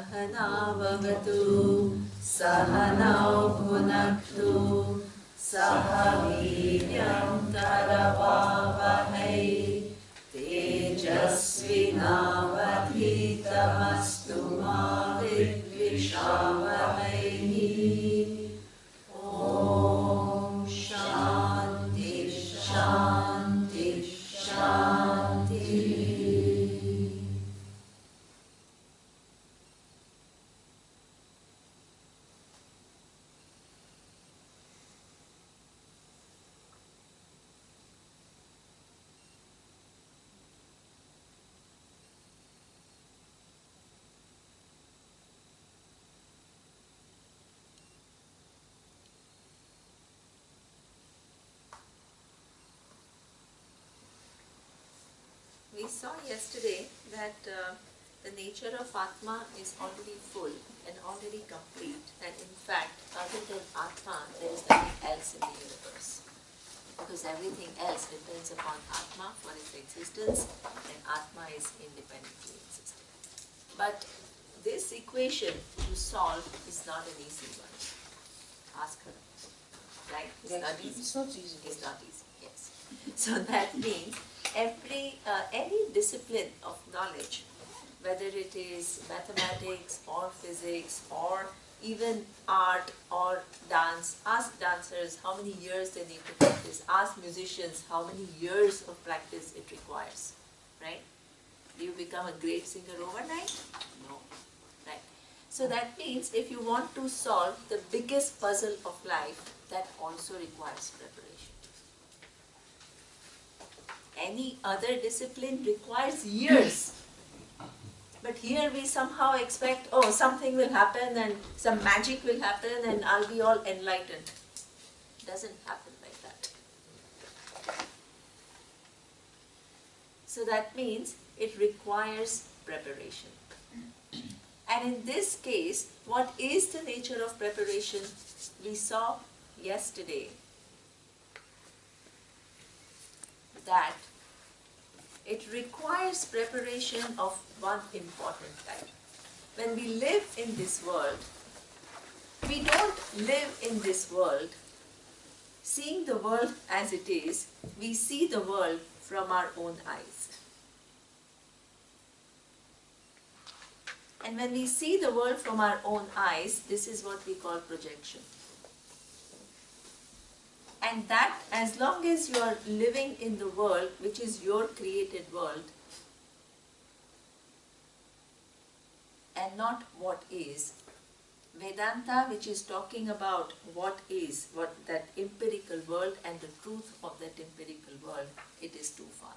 Sahanavavatu Sahanau Bhunaktu Sahaviryam Taravavahai Tejasvinavadhitamastu ma vidvishavahai. Om Shanti Shanti Shanti. We saw yesterday that the nature of Atma is already full and already complete, and in fact, other than Atma, there is nothing else in the universe. Because everything else depends upon Atma for its existence, and Atma is independently existent. But this equation to solve is not an easy one. Ask her. Right? It's not easy. It's not easy. It's not easy, yes. So that means any discipline of knowledge, whether it is mathematics or physics or even art or dance, ask dancers how many years they need to practice, ask musicians how many years of practice it requires, right? Do you become a great singer overnight? No, right? So that means if you want to solve the biggest puzzle of life, that also requires preparation. Any other discipline requires years. But here we somehow expect, oh, something will happen and some magic will happen and I'll be all enlightened. It doesn't happen like that. So that means it requires preparation. And in this case, what is the nature of preparation? We saw yesterday that it requires preparation of one important type. When we live in this world, we don't live in this world seeing the world as it is. We see the world from our own eyes. And when we see the world from our own eyes, this is what we call projection. And that, as long as you are living in the world, which is your created world, and not what is, Vedanta, which is talking about what is, what that empirical world and the truth of that empirical world, it is too far.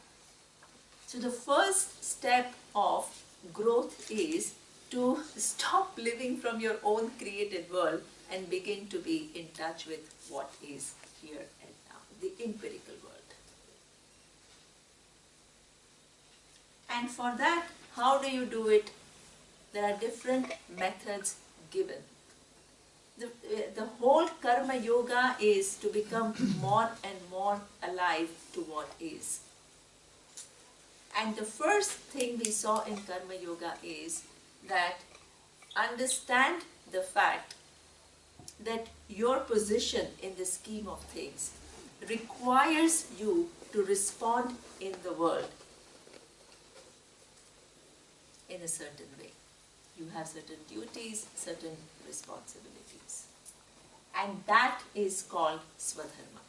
So the first step of growth is to stop living from your own created world and begin to be in touch with what is here and now, the empirical world. And for that, how do you do it? There are different methods given. The whole karma yoga is to become more and more alive to what is. And the first thing we saw in karma yoga is that understand the fact that your position in the scheme of things requires you to respond in the world in a certain way. You have certain duties, certain responsibilities. And that is called swadharma.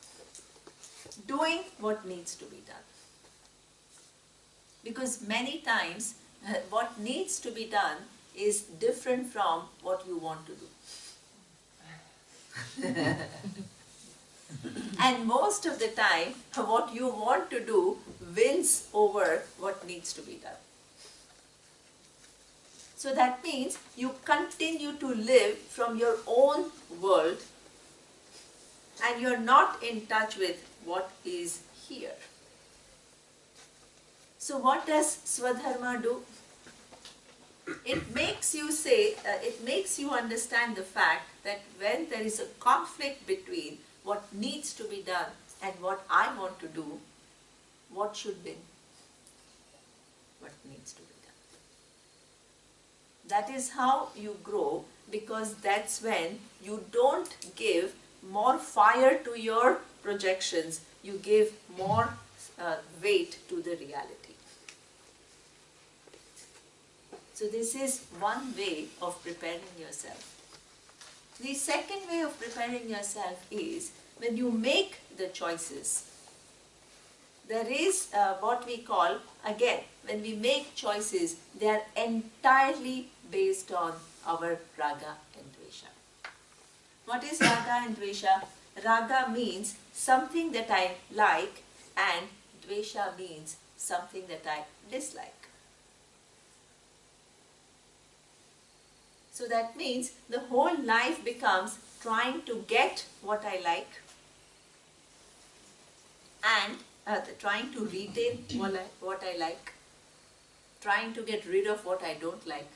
Doing what needs to be done. Because many times what needs to be done is different from what you want to do. And most of the time, what you want to do wins over what needs to be done. So that means you continue to live from your own world and you're not in touch with what is here. So what does Swadharma do? It makes you say, it makes you understand the fact that when there is a conflict between what needs to be done and what I want to do, what should win? What needs to be done? That is how you grow, because that's when you don't give more fire to your projections, you give more weight to the reality. So this is one way of preparing yourself. The second way of preparing yourself is when you make the choices. There is what we call, again, when we make choices, they are entirely based on our raga and dvesha. What is raga and dvesha? Raga means something that I like, and dvesha means something that I dislike. So that means the whole life becomes trying to get what I like and trying to retain what I like, trying to get rid of what I don't like,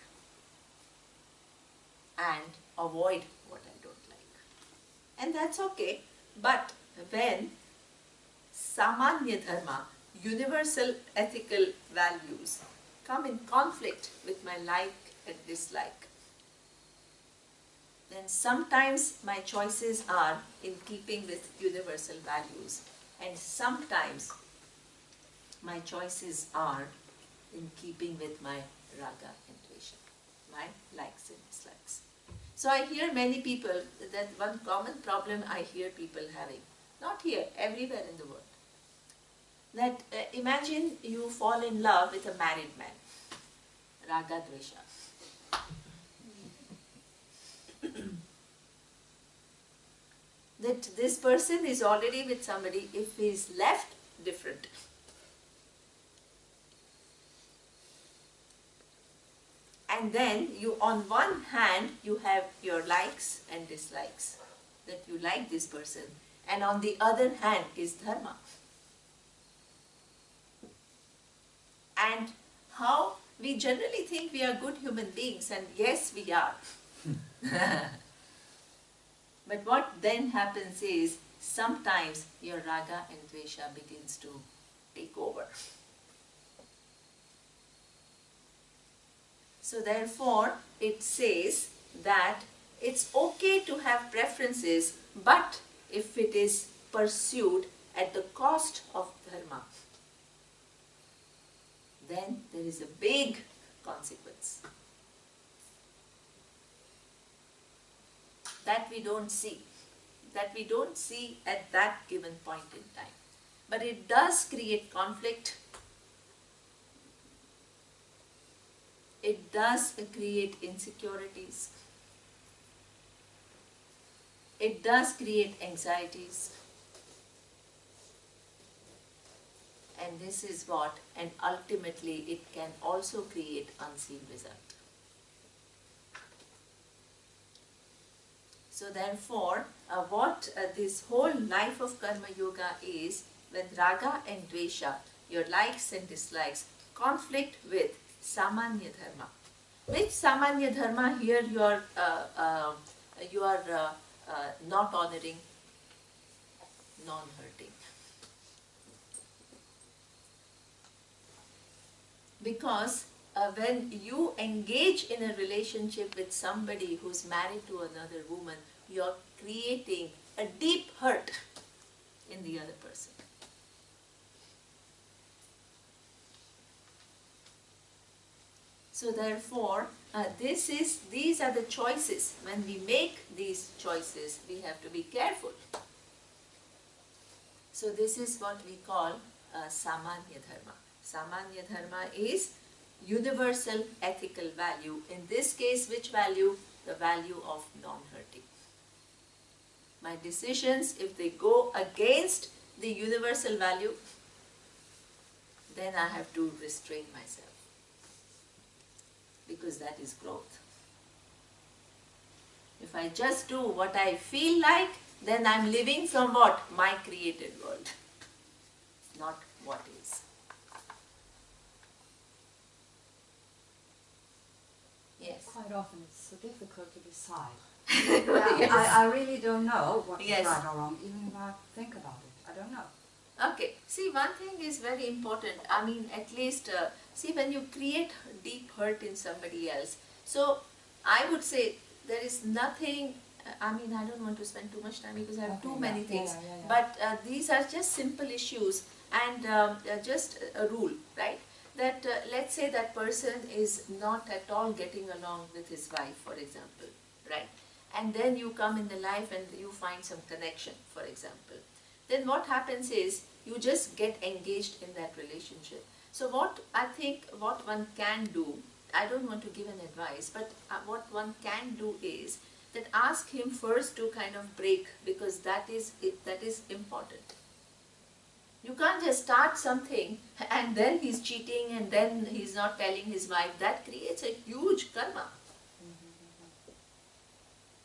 and avoid what I don't like. And that's okay. But when samanya dharma, universal ethical values, come in conflict with my like and dislike, then sometimes my choices are in keeping with universal values, and sometimes my choices are in keeping with my raga and dvesha, my likes and dislikes. So I hear many people, that one common problem I hear people having, not here, everywhere in the world, that imagine you fall in love with a married man, raga dvesha. That this person is already with somebody, if he is left, different. And then you, on one hand, you have your likes and dislikes, that you like this person, and on the other hand is dharma. And how we generally think we are good human beings, and yes, we are. But what then happens is, sometimes your raga and dvesha begins to take over. So therefore, it says that it's okay to have preferences, but if it is pursued at the cost of dharma, then there is a big consequence that we don't see, at that given point in time. But it does create conflict. It does create insecurities. It does create anxieties. And this is what, and ultimately it can also create unseen result. So therefore, what this whole life of karma yoga is, when raga and dvesha, your likes and dislikes, conflict with samanya dharma. Which samanya dharma here you are not honoring, non-hurting. Because when you engage in a relationship with somebody who's married to another woman, you're creating a deep hurt in the other person. So therefore, these are the choices. When we make these choices, we have to be careful. So this is what we call samanya dharma. Samanya dharma is universal ethical value. In this case, which value? The value of non-hurting. My decisions, if they go against the universal value, then I have to restrain myself, because that is growth. If I just do what I feel like, then I'm living from what? My created world, not what is. Yes. Quite often it's so difficult to decide. Yes. I really don't know what is Yes. right or wrong, even if I think about it. I don't know. Okay, see, one thing is very important. I mean, at least, see, when you create deep hurt in somebody else, So I would say there is nothing, I mean, I don't want to spend too much time because I have too many things, but these are just simple issues and just a rule, right? That let's say that person is not at all getting along with his wife, for example, right? And then you come in the life and you find some connection, for example. Then what happens is you just get engaged in that relationship. So what I think what one can do, I don't want to give an advice, but what one can do is that ask him first to kind of break, because that is important. You can't just start something and then he's cheating and then he's not telling his wife. That creates a huge karma.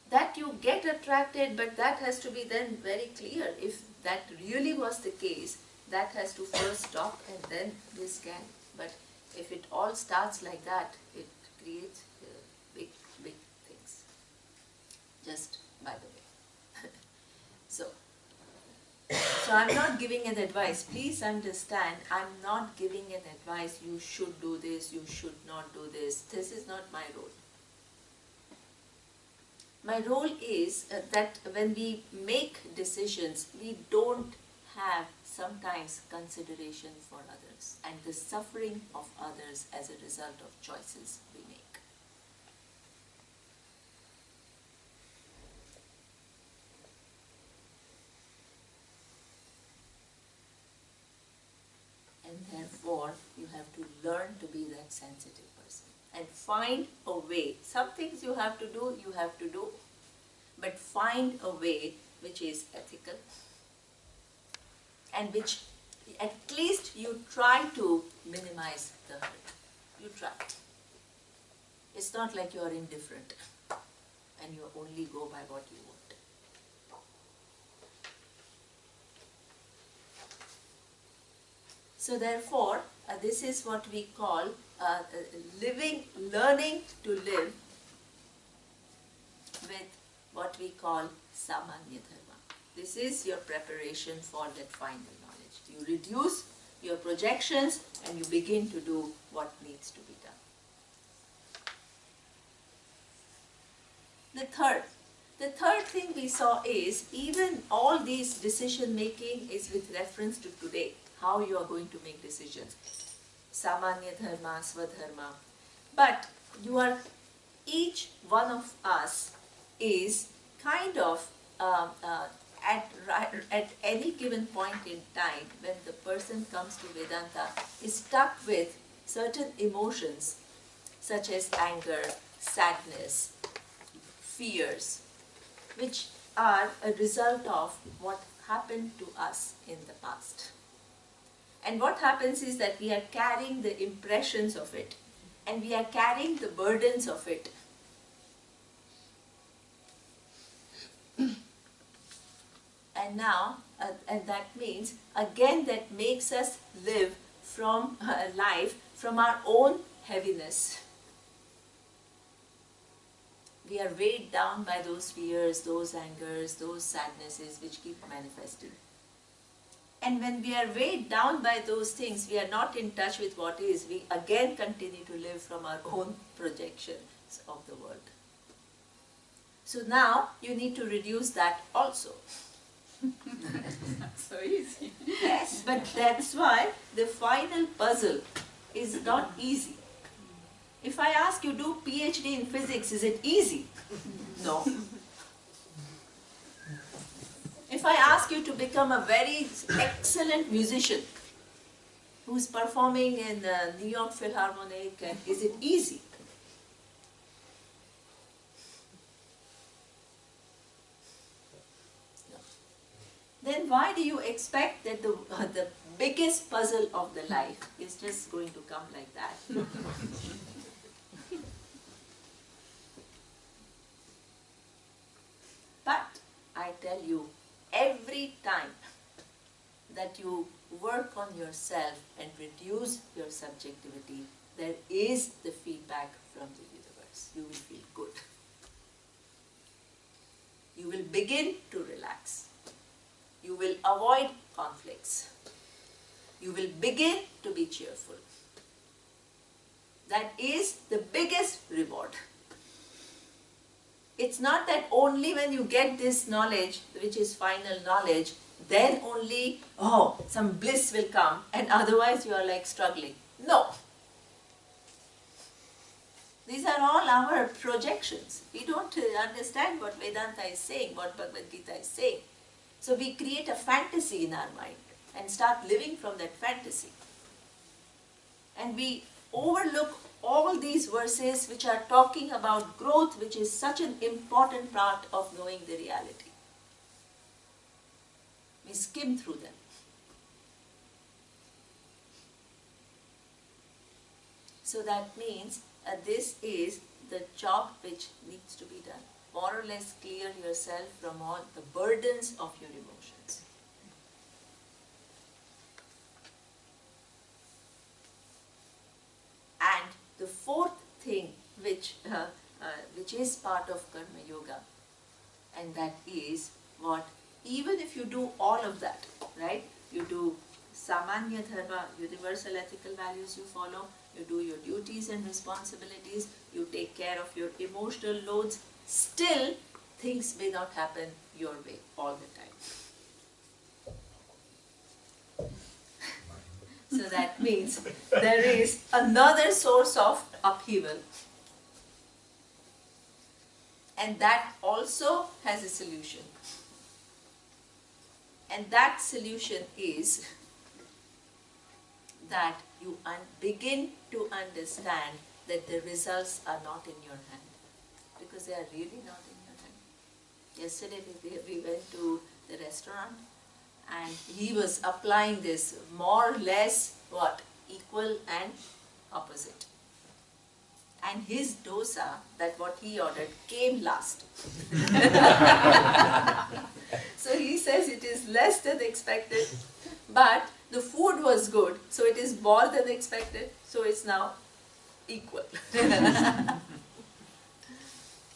That you get attracted, but that has to be then very clear. If that really was the case, that has to first stop and then this can. But if it all starts like that, it creates big things. Just by the way. So I'm not giving an advice. Please understand, I'm not giving an advice, you should do this, you should not do this. This is not my role. My role is that when we make decisions, we don't have sometimes consideration for others and the suffering of others as a result of choices we make. And therefore, you have to learn to be that sensitive person and find a way. Some things you have to do, but find a way which is ethical and which at least you try to minimize the hurt. You try. It's not like you are indifferent and you only go by what you want. So therefore, this is what we call learning to live with what we call samanya dharma. This is your preparation for that final knowledge. You reduce your projections and you begin to do what needs to be done. The third thing we saw is even all these decision making is with reference to today, how you are going to make decisions. Samanya dharma, swadharma. But each one of us is kind of at any given point in time when the person comes to Vedanta is stuck with certain emotions such as anger, sadness, fears, which are a result of what happened to us in the past. And what happens is that we are carrying the impressions of it and we are carrying the burdens of it. And now, and that means, again, that makes us live from life from our own heaviness. We are weighed down by those fears, those angers, those sadnesses which keep manifesting. And when we are weighed down by those things, we are not in touch with what is. We again continue to live from our own projections of the world. So now you need to reduce that also. So easy. Yes, but that's why the final puzzle is not easy. If I ask you do PhD in physics, is it easy? No. If I ask you to become a very excellent musician who's performing in the New York Philharmonic, is it easy? No. Then why do you expect that the biggest puzzle of the life is just going to come like that? But I tell you, every time that you work on yourself and reduce your subjectivity, there is the feedback from the universe. You will feel good. You will begin to relax. You will avoid conflicts. You will begin to be cheerful. That is the biggest reward. It's not that only when you get this knowledge, which is final knowledge, then only, oh, some bliss will come, and otherwise you are like struggling. No. These are all our projections. We don't understand what Vedanta is saying, what Bhagavad Gita is saying. So we create a fantasy in our mind and start living from that fantasy. And we overlook all these verses which are talking about growth, which is such an important part of knowing the reality. We skim through them. So that means this is the job which needs to be done. More or less clear yourself from all the burdens of your emotions. And the fourth thing which is part of Karma Yoga, and that is what, even if you do all of that, right? You do Samanya Dharma, universal ethical values you follow, you do your duties and responsibilities, you take care of your emotional loads, still things may not happen your way all the time. So that means there is another source of upheaval. And that also has a solution. And that solution is that you begin to understand that the results are not in your hand. Because they are really not in your hand. Yesterday we went to the restaurant and he was applying this more or less what? Equal and opposite. And his dosa, that what he ordered, came last. So he says it is less than expected, but the food was good, so it is more than expected, so it's now equal.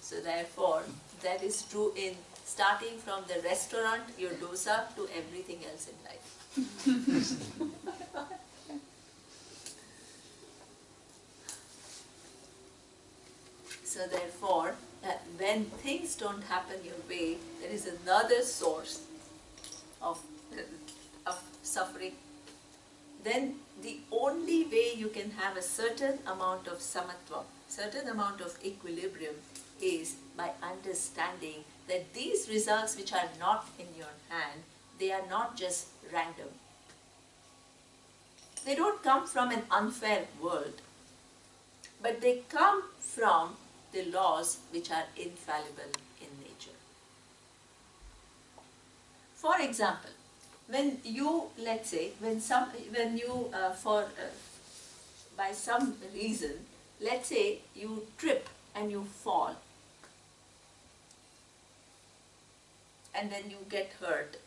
So therefore, that is true in starting from the restaurant, your dosa, to everything else in life. So therefore, when things don't happen your way, there is another source of suffering. Then the only way you can have a certain amount of samatva, certain amount of equilibrium, is by understanding that these results which are not in your hand, they are not just random. They don't come from an unfair world, but they come from the laws which are infallible in nature. For example, when you, let's say, by some reason, let's say you trip and you fall, and then you get hurt,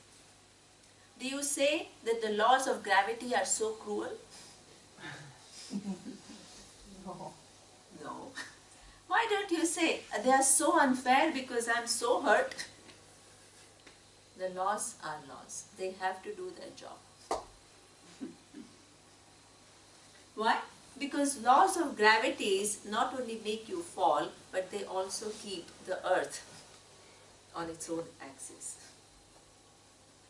do you say that the laws of gravity are so cruel? No. No. Why don't you say, they are so unfair because I am so hurt? The laws are laws. They have to do their job. Why? Because laws of gravity not only make you fall, but they also keep the earth on its own axis.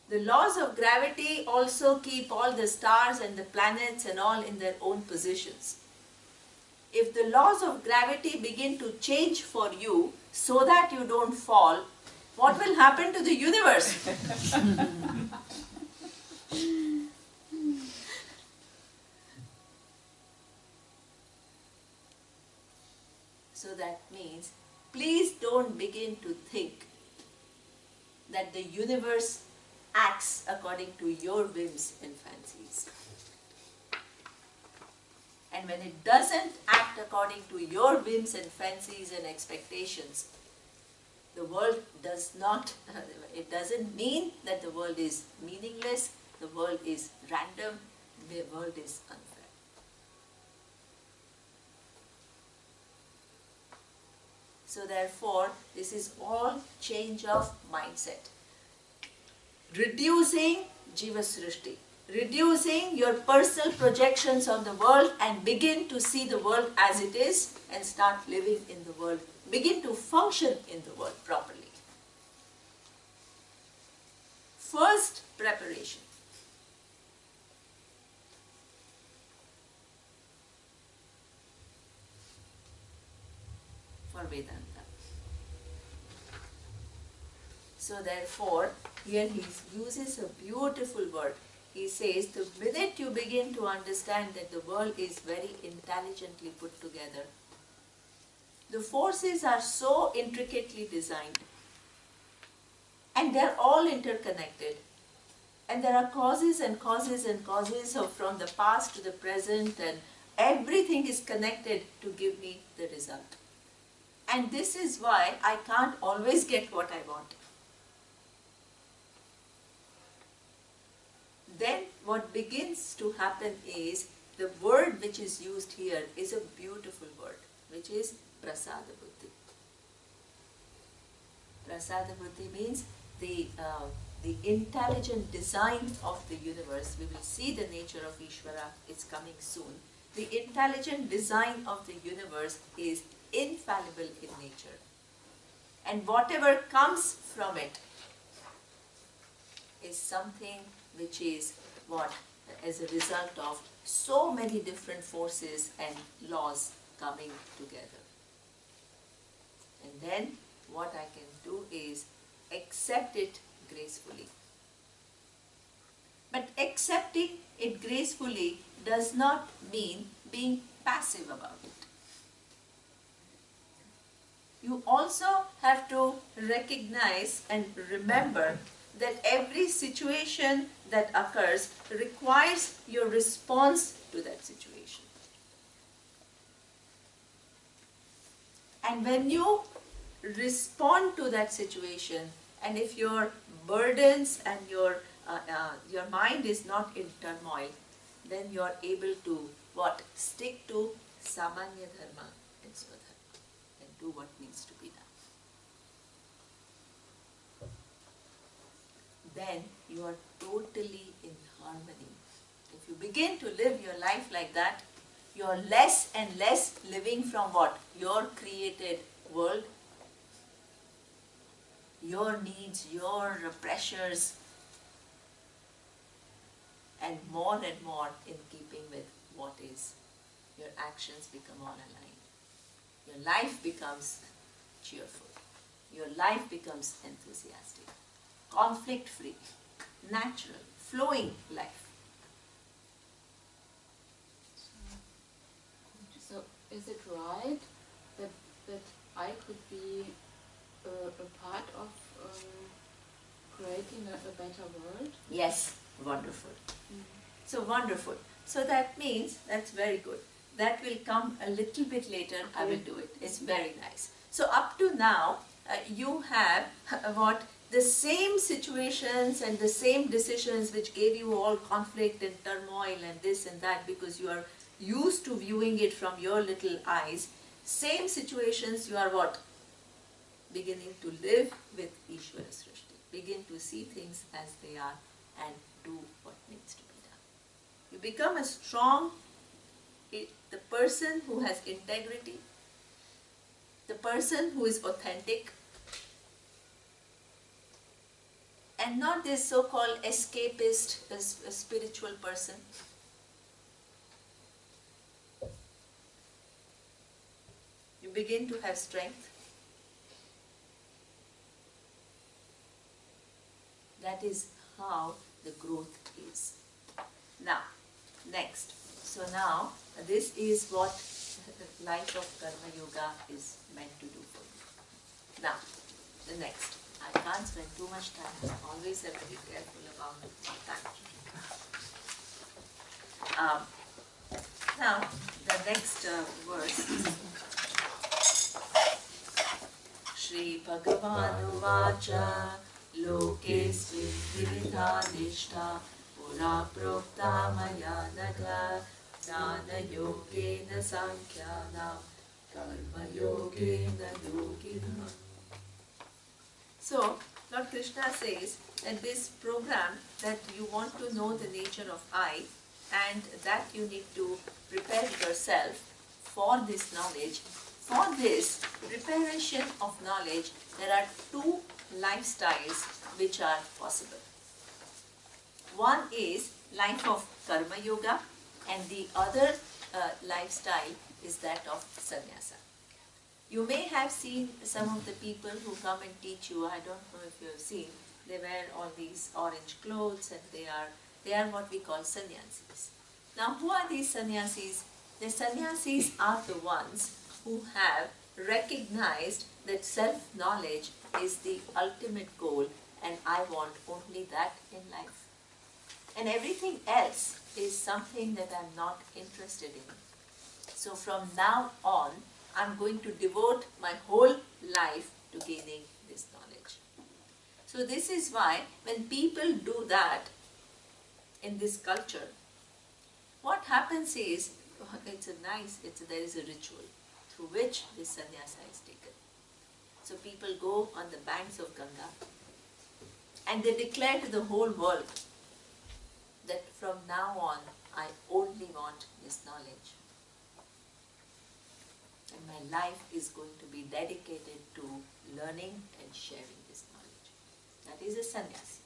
The laws of gravity also keep all the stars and the planets and all in their own positions. If the laws of gravity begin to change for you so that you don't fall, what will happen to the universe? So that means, please don't begin to think that the universe acts according to your whims and fancies. And when it doesn't act according to your whims and fancies and expectations, the world does not, it doesn't mean that the world is meaningless, the world is random, the world is unfair. So therefore, this is all change of mindset. Reducing Jiva Srishti, reducing your personal projections on the world and begin to see the world as it is and start living in the world. Begin to function in the world properly. First preparation. For Vedanta. So therefore, here he uses a beautiful word. He says, the minute you begin to understand that the world is very intelligently put together, the forces are so intricately designed, and they're all interconnected, and there are causes and causes and causes from the past to the present, and everything is connected to give me the result. And this is why I can't always get what I want. Then what begins to happen is, the word which is used here is a beautiful word, which is prasada buddhi. Prasada buddhi means the intelligent design of the universe. We will see the nature of Ishvara, it's coming soon. The intelligent design of the universe is infallible in nature. And whatever comes from it is something which is what? As a result of so many different forces and laws coming together. And then what I can do is accept it gracefully. But accepting it gracefully does not mean being passive about it. You also have to recognize and remember that every situation that occurs requires your response to that situation. And when you respond to that situation, and if your burdens and your mind is not in turmoil, then you are able to what? Stick to samanya dharma and swadharma and do what needs to be done. Then you are totally in harmony. If you begin to live your life like that, you are less and less living from what? Your created world, your needs, your pressures, and more in keeping with what is. Your actions become all aligned. Your life becomes cheerful. Your life becomes enthusiastic, conflict-free, natural, flowing life. So is it right that I could be a part of creating a better world? Yes, wonderful. So wonderful. So that means, that's very good. That will come a little bit later, I will do it. It's very nice. So up to now, you have what? The same situations and the same decisions which gave you all conflict and turmoil and this and that, because you are used to viewing it from your little eyes. Same situations you are what? Beginning to live with Ishvara Srishti. Begin to see things as they are and do what needs to be done. You become a strong, the person who has integrity, the person who is authentic, and not this so-called escapist, a spiritual person. You begin to have strength. That is how the growth is. Now, next. So now, this is what the life of Karma Yoga is meant to do for you. Now, the next. I can't spend too much time. I always have to be careful about time. Now, the next verse. Shri Bhagavan Vacha Lokesmin Vividha Nishta Pura Prokta Maya Naga Jnana Yogena Sankhyanam Karma Yogena Yoginam. So, Lord Krishna says that this program, that you want to know the nature of I, and that you need to prepare yourself for this knowledge. For this preparation of knowledge, there are two lifestyles which are possible. One is life of karma yoga, and the other lifestyle is that of sannyasa. You may have seen some of the people who come and teach you. I don't know if you have seen. They wear all these orange clothes, and they are what we call sannyasis. Now, who are these sannyasis? The sannyasis are the ones who have recognized that self-knowledge is the ultimate goal, and I want only that in life. And everything else is something that I'm not interested in. So from now on, I'm going to devote my whole life to gaining this knowledge. So this is why when people do that in this culture, what happens is, there is a ritual through which this sannyasa is taken. So people go on the banks of Ganga and they declare to the whole world that from now on, I only want this knowledge. And my life is going to be dedicated to learning and sharing this knowledge. That is a sannyasi.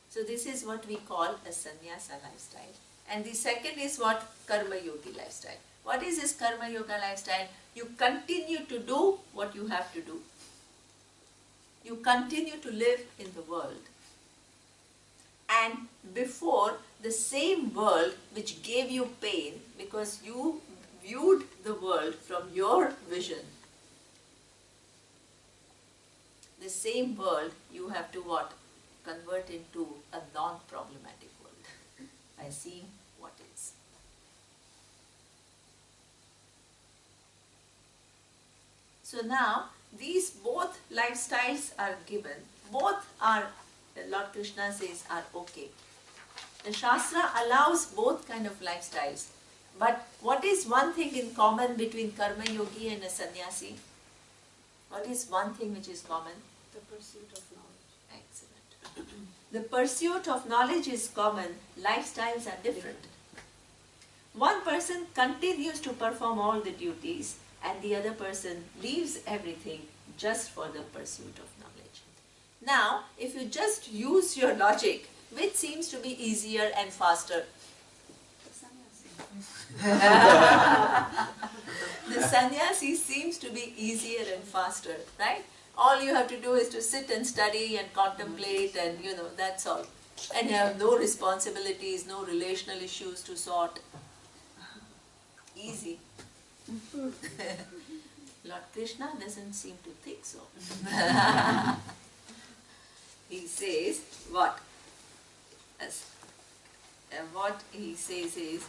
So this is what we call a sannyasa lifestyle. And the second is what? Karma yogi lifestyle. What is this karma yoga lifestyle? You continue to do what you have to do. You continue to live in the world. And before the same world which gave you pain because you viewed the world from your vision, the same world you have to what? Convert into a non-problematic world by seeing what is. So now these both lifestyles are given. Both are, Lord Krishna says, are okay. The Shastra allows both kind of lifestyles. But what is one thing in common between karma yogi and a sannyasi? What is one thing which is common? The pursuit of knowledge. Excellent. The pursuit of knowledge is common, lifestyles are different. One person continues to perform all the duties and the other person leaves everything just for the pursuit of knowledge. Now, if you just use your logic, which seems to be easier and faster? The sannyasi seems to be easier and faster, right? All you have to do is to sit and study and contemplate, and that's all. And you have no responsibilities, no relational issues to sort. Easy. Lord Krishna doesn't seem to think so. He says what? What he says is,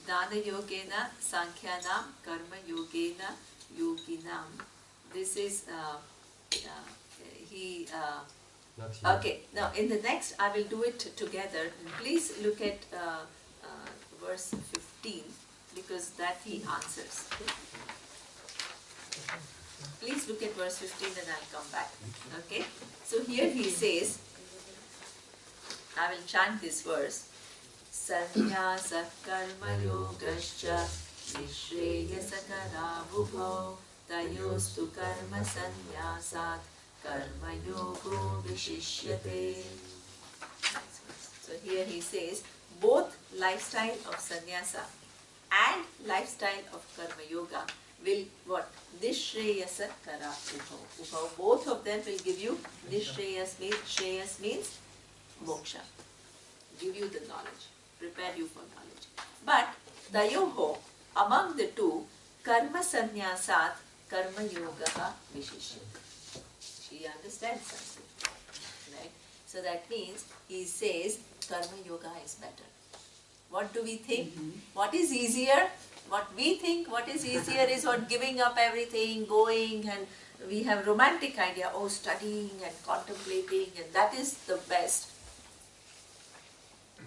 Dana yogena sankhyanam karma yogena yoginam. This is okay. Now in the next I will do it together. Please look at verse 15, because that he answers. Please look at verse 15 and I'll come back. Okay. So here he says, I will chant this verse. Sannyasa karma yogascha nishreyasa karabhubho tayostu karma sannyasat karma yogo vishishyate. So here he says, both lifestyle of sannyasa and lifestyle of karma yoga will what? Nishreyasa karabhubho. Both of them will give you nishreyas means, shreyas means moksha. Give you the knowledge. Prepare you for knowledge. But tayoho, among the two, karma sannyasat karma yoga vishishyate. She understands something, right? So that means he says karma yoga is better. What do we think? What is easier? What we think what is easier is what giving up everything, going, and we have romantic idea, oh, studying and contemplating, and that is the best.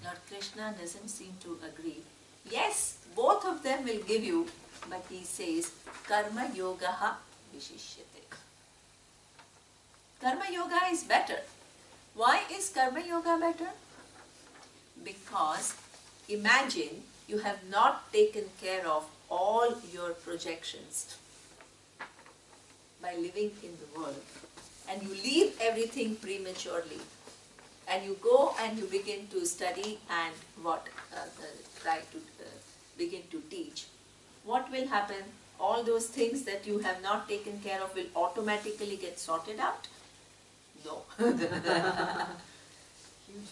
Lord Krishna doesn't seem to agree. Yes, both of them will give you, but he says, karma yogaha vishishyate. Karma yoga is better. Why is karma yoga better? Because imagine you have not taken care of all your projections by living in the world, and you leave everything prematurely, and you go and you begin to study and try to begin to teach. What will happen? All those things that you have not taken care of will automatically get sorted out? No. Huge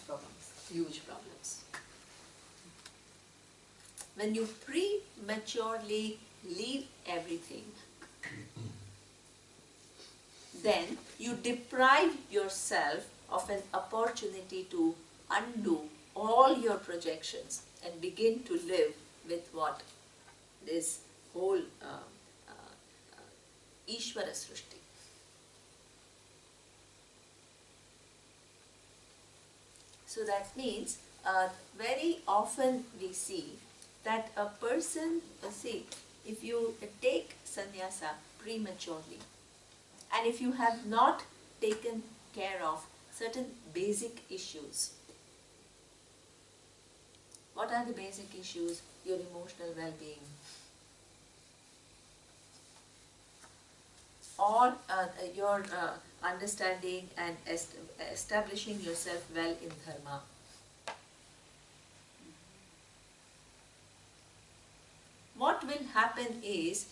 problems. Huge problems. When you prematurely leave everything, then you deprive yourself of an opportunity to undo all your projections and begin to live with what? This whole Ishvara Srishti. So that means very often we see that a person, if you take sannyasa prematurely, and if you have not taken care of certain basic issues. What are the basic issues? Your emotional well-being, or your understanding and establishing yourself well in dharma. What will happen is,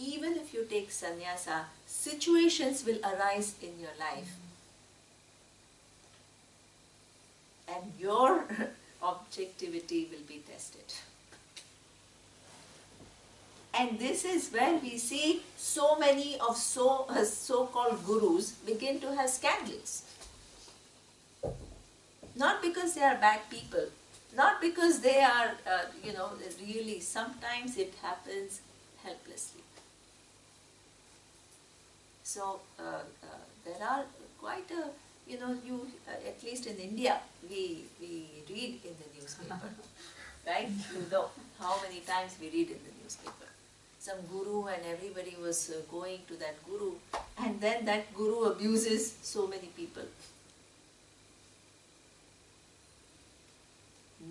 even if you take sannyasa, situations will arise in your life. And your objectivity will be tested. And this is where we see so many of so-called gurus begin to have scandals. Not because they are bad people, not because they are, really, sometimes it happens helplessly. So there are quite a, at least in India, we read in the newspaper, right? You know how many times we read in the newspaper. Some guru and everybody was going to that guru, and then that guru abuses so many people.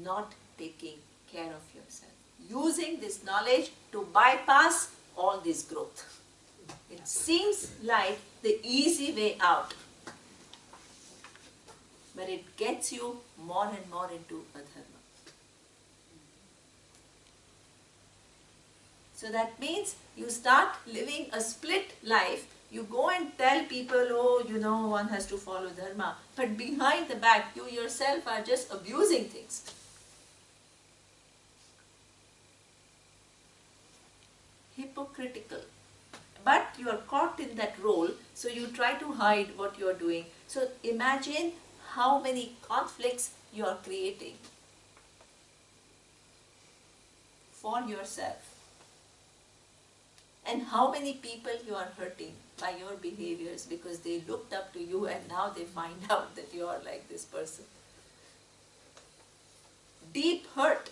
Not taking care of yourself. Using this knowledge to bypass all this growth. It seems like the easy way out, but it gets you more and more into adharma. So that means you start living a split life. You go and tell people, oh, one has to follow dharma, but behind the back, you yourself are just abusing things. Hypocritical. But you are caught in that role, so you try to hide what you are doing. So imagine how many conflicts you are creating for yourself, and how many people you are hurting by your behaviors because they looked up to you and now they find out that you are like this person. Deep hurt.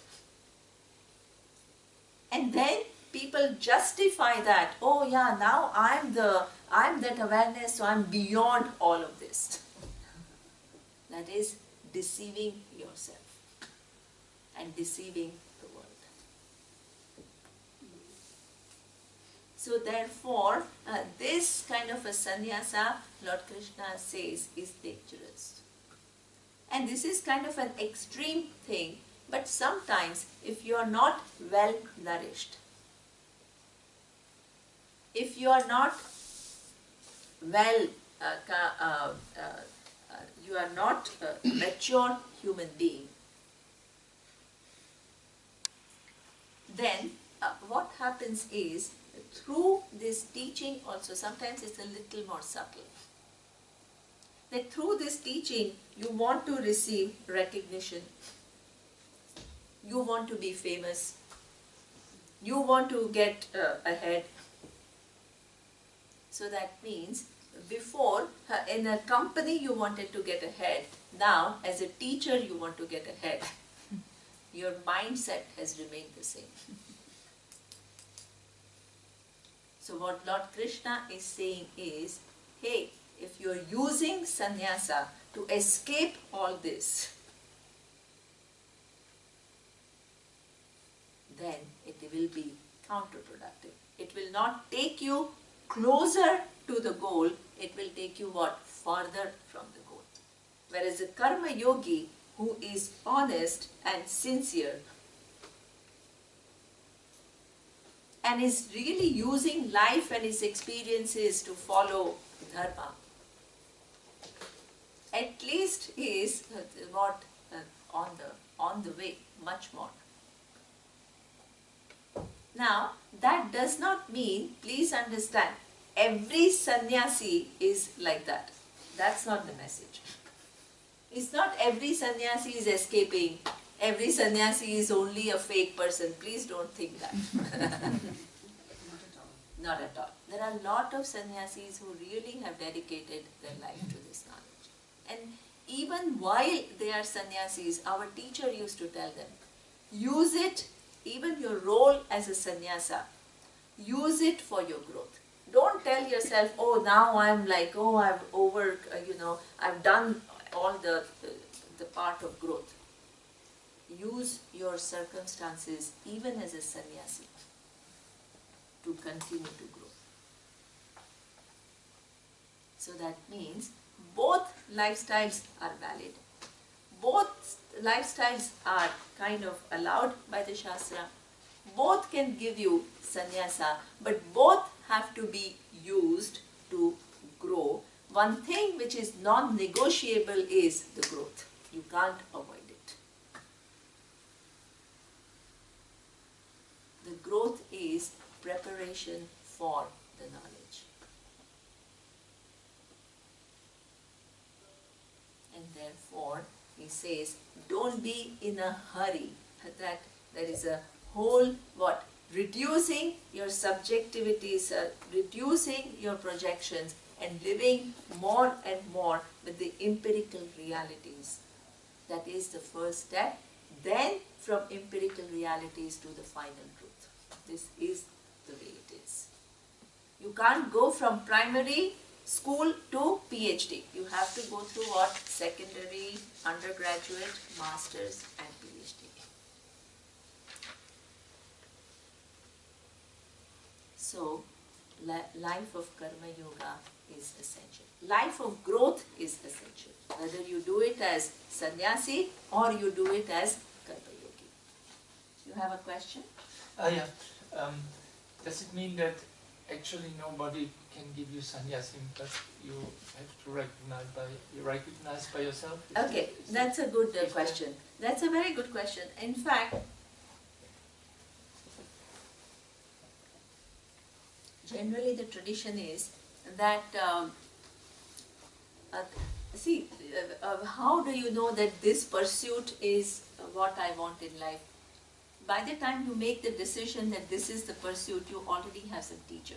And then people justify that, oh yeah, now I'm that awareness, so I'm beyond all of this. That is deceiving yourself and deceiving the world. So therefore, this kind of a sannyasa, Lord Krishna says, is dangerous. And this is kind of an extreme thing, but sometimes if you are not well nourished, if you are not well, you are not a mature human being, then what happens is, through this teaching also, sometimes it's a little more subtle. That through this teaching, you want to receive recognition. You want to be famous. You want to get ahead. So that means, before, in a company you wanted to get ahead. Now, as a teacher, you want to get ahead. Your mindset has remained the same. So what Lord Krishna is saying is, hey, if you are using sannyasa to escape all this, then it will be counterproductive. It will not take you closer to the goal, it will take you what? Farther from the goal. Whereas a karma yogi who is honest and sincere and is really using life and his experiences to follow dharma, at least he is on the way, much more. Now, that does not mean, please understand, every sannyasi is like that. That's not the message. It's not every sannyasi is escaping, every sannyasi is only a fake person. Please don't think that. Not at all. There are a lot of sannyasis who really have dedicated their life to this knowledge. And even while they are sannyasis, our teacher used to tell them, use it, even your role as a sannyasa, use it for your growth. Don't tell yourself, oh, now I'm like, oh, I've I've done all the part of growth. Use your circumstances, even as a sannyasi, to continue to grow. So that means both lifestyles are valid. Both lifestyles are kind of allowed by the Shastra. Both can give you sannyasa, but both have to be used to grow. One thing which is non-negotiable is the growth. You can't avoid it. The growth is preparation for the knowledge. And therefore, he says, don't be in a hurry. That there is a whole, reducing your subjectivities, reducing your projections, and living more and more with the empirical realities. That is the first step. Then from empirical realities to the final truth. This is the way it is. You can't go from primary school to PhD. You have to go through what? Secondary, undergraduate, masters and PhD. So, life of karma yoga is essential. Life of growth is essential. Whether you do it as sannyasi or you do it as karma yogi. You have a question? Yeah. Does it mean that actually nobody can give you sannyasi, but you have to recognize by yourself? Okay, that's a good question. That's a very good question. In fact, generally the tradition is that, how do you know that this pursuit is what I want in life? By the time you make the decision that this is the pursuit, you already have some teacher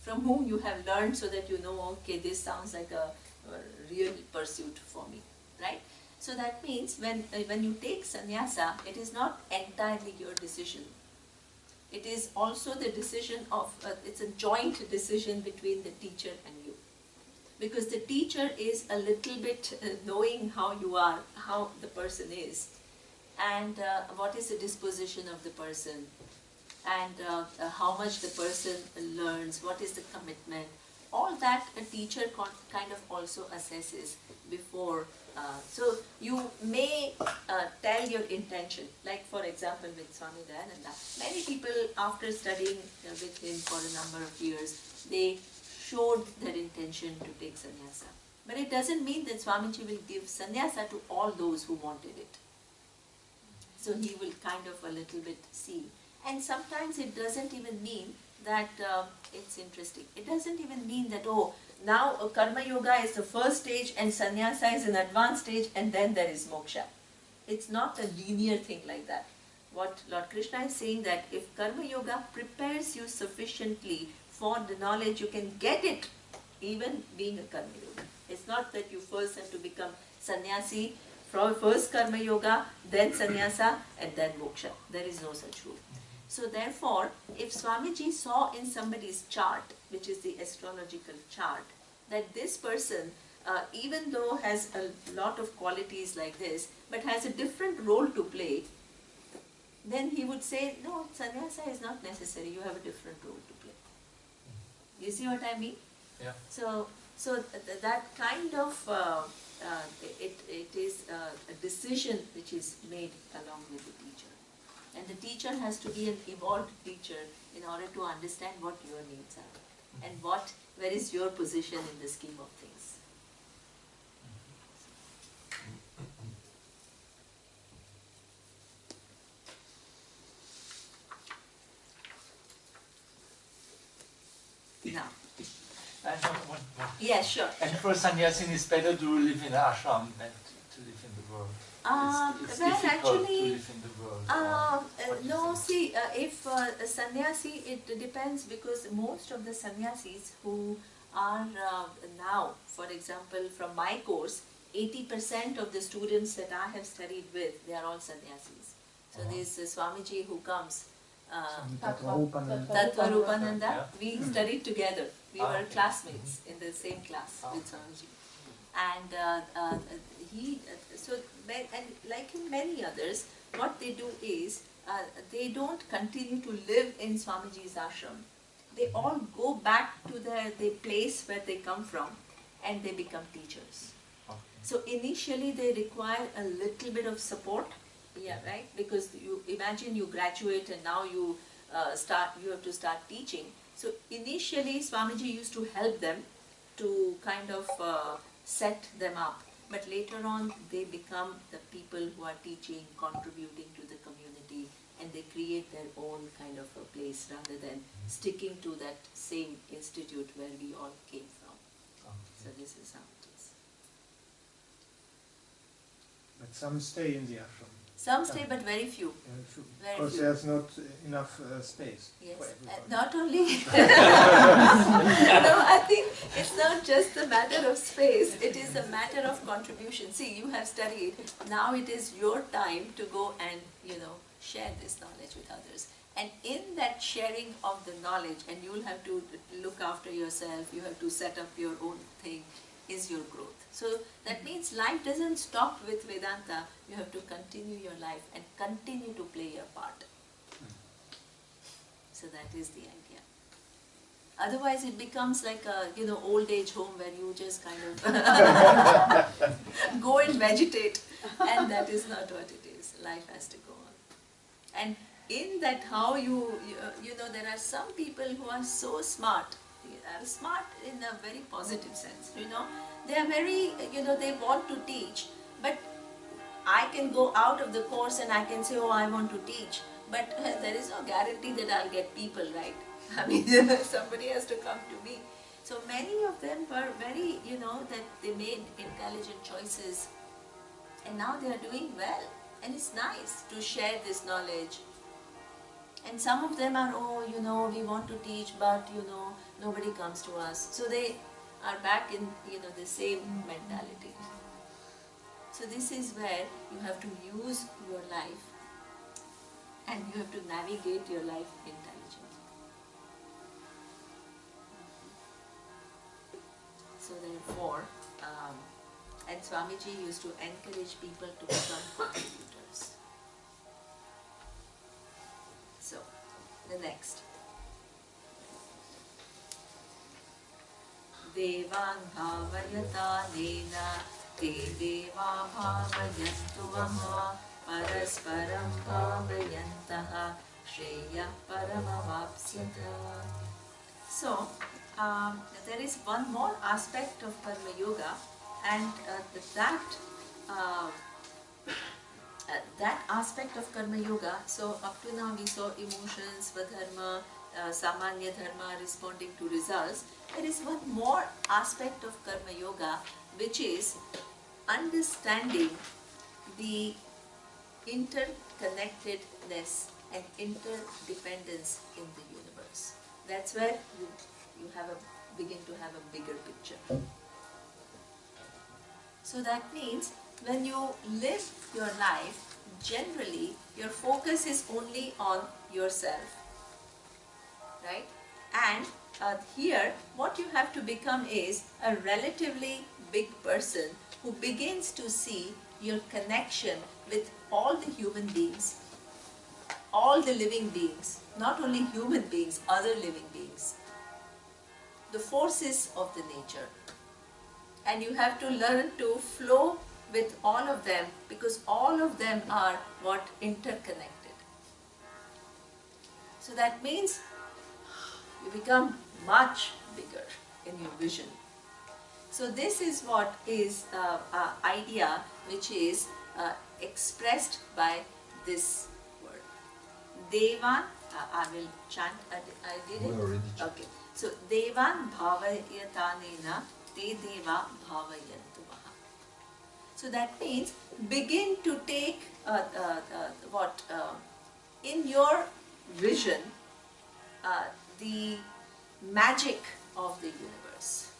from whom you have learned so that you know, okay, this sounds like a real pursuit for me, right? So that means when you take sannyasa, it is not entirely your decision. It is also the decision of, it's a joint decision between the teacher and you. Because the teacher is a little bit knowing how you are, how the person is, and what is the disposition of the person, and how much the person learns, what is the commitment. All that a teacher kind of also assesses before. So you may tell your intention, like for example with Swami Dayananda. Many people after studying with him for a number of years, they showed their intention to take sannyasa. But it doesn't mean that Swamiji will give sannyasa to all those who wanted it. So he will kind of a little bit see. And sometimes it doesn't even mean that it's interesting. It doesn't even mean that, oh, now karma yoga is the first stage and sannyasa is an advanced stage and then there is moksha. It's not a linear thing like that. What Lord Krishna is saying, that if karma yoga prepares you sufficiently for the knowledge, you can get it even being a karma yoga. It's not that you first have to become sannyasi, first karma yoga, then sannyasa and then moksha. There is no such rule. So therefore, if Swamiji saw in somebody's chart, which is the astrological chart, that this person, even though has a lot of qualities like this, but has a different role to play, then he would say, no, sannyasa is not necessary, you have a different role to play. You see what I mean? Yeah. So that kind of, it is a decision which is made along with the teacher. And the teacher has to be an evolved teacher in order to understand what your needs are and where is your position in the scheme of things. Now. I have one more. Yeah, sure. And for sannyasin, it's better to live in ashram than to live in the world. It's Well, difficult actually, to live in the world. What do you no, think? see, if a sannyasi, it depends, because most of the sannyasis who are now, for example, from my course, 80% of the students that I have studied with, they are all sannyasis. So this Swamiji who comes, Tattva Rupananda, Yeah. we studied together. We were Okay. classmates in the same class with Swamiji. And and like in many others, what they do is, they don't continue to live in Swamiji's ashram. They all go back to the place where they come from, and they become teachers. Okay. So initially they require a little bit of support, yeah, right? Because you imagine you graduate and now you have to start teaching. So initially Swamiji used to help them to kind of set them up. But later on they become the people who are teaching, contributing to the community, and they create their own kind of a place rather than sticking to that same institute where we all came from. So this is how it is. But some stay in the ashram. Some stay, but very few. Very Because few. there's not enough space Yes, for everybody. not only. No, I think it's not just a matter of space, it is a matter of contribution. See, you have studied, now it is your time to go and, share this knowledge with others. And in that sharing of the knowledge, and you'll have to look after yourself, you have to set up your own thing, is your growth. So that means life doesn't stop with Vedanta, you have to continue your life and continue to play your part. So that is the idea. Otherwise it becomes like a old age home where you just kind of go and vegetate, and that is not what it is. Life has to go on. And in that how there are some people who are so smart. They are smart in a very positive sense, They are very, they want to teach, but I can go out of the course and I can say, oh, I want to teach, but there is no guarantee that I'll get people, right? I mean, somebody has to come to me. So many of them were very, that they made intelligent choices, and now they are doing well, and it's nice to share this knowledge. And some of them are, we want to teach, but, nobody comes to us. So they are back in, the same mentality. So this is where you have to use your life, and you have to navigate your life intelligently. So therefore, and Swamiji used to encourage people to become contributors. So, the next. Devan bhavayata nena te deva bhavayantu vaha parasparam bhavayantaha shreya paramavapsyata. So, there is one more aspect of Karma Yoga, and that aspect of Karma Yoga, so up to now we saw emotions, Svadharma, Samanya Dharma, responding to results. There is one more aspect of Karma Yoga, which is understanding the interconnectedness and interdependence in the universe. That's where you begin to have a bigger picture. So that means when you live your life, generally your focus is only on yourself, right? And here what you have to become is a relatively big person who begins to see your connection with all the human beings, all the living beings, not only human beings, other living beings, the forces of the nature. And you have to learn to flow with all of them, because all of them are what interconnected. So that means you become much bigger in your vision. So this is what is idea which is expressed by this word. Devan, I will chant, I did it? Okay. So Devan bhavayatanena te deva bhavayantu maha. So that means begin to take in your vision the magic of the universe,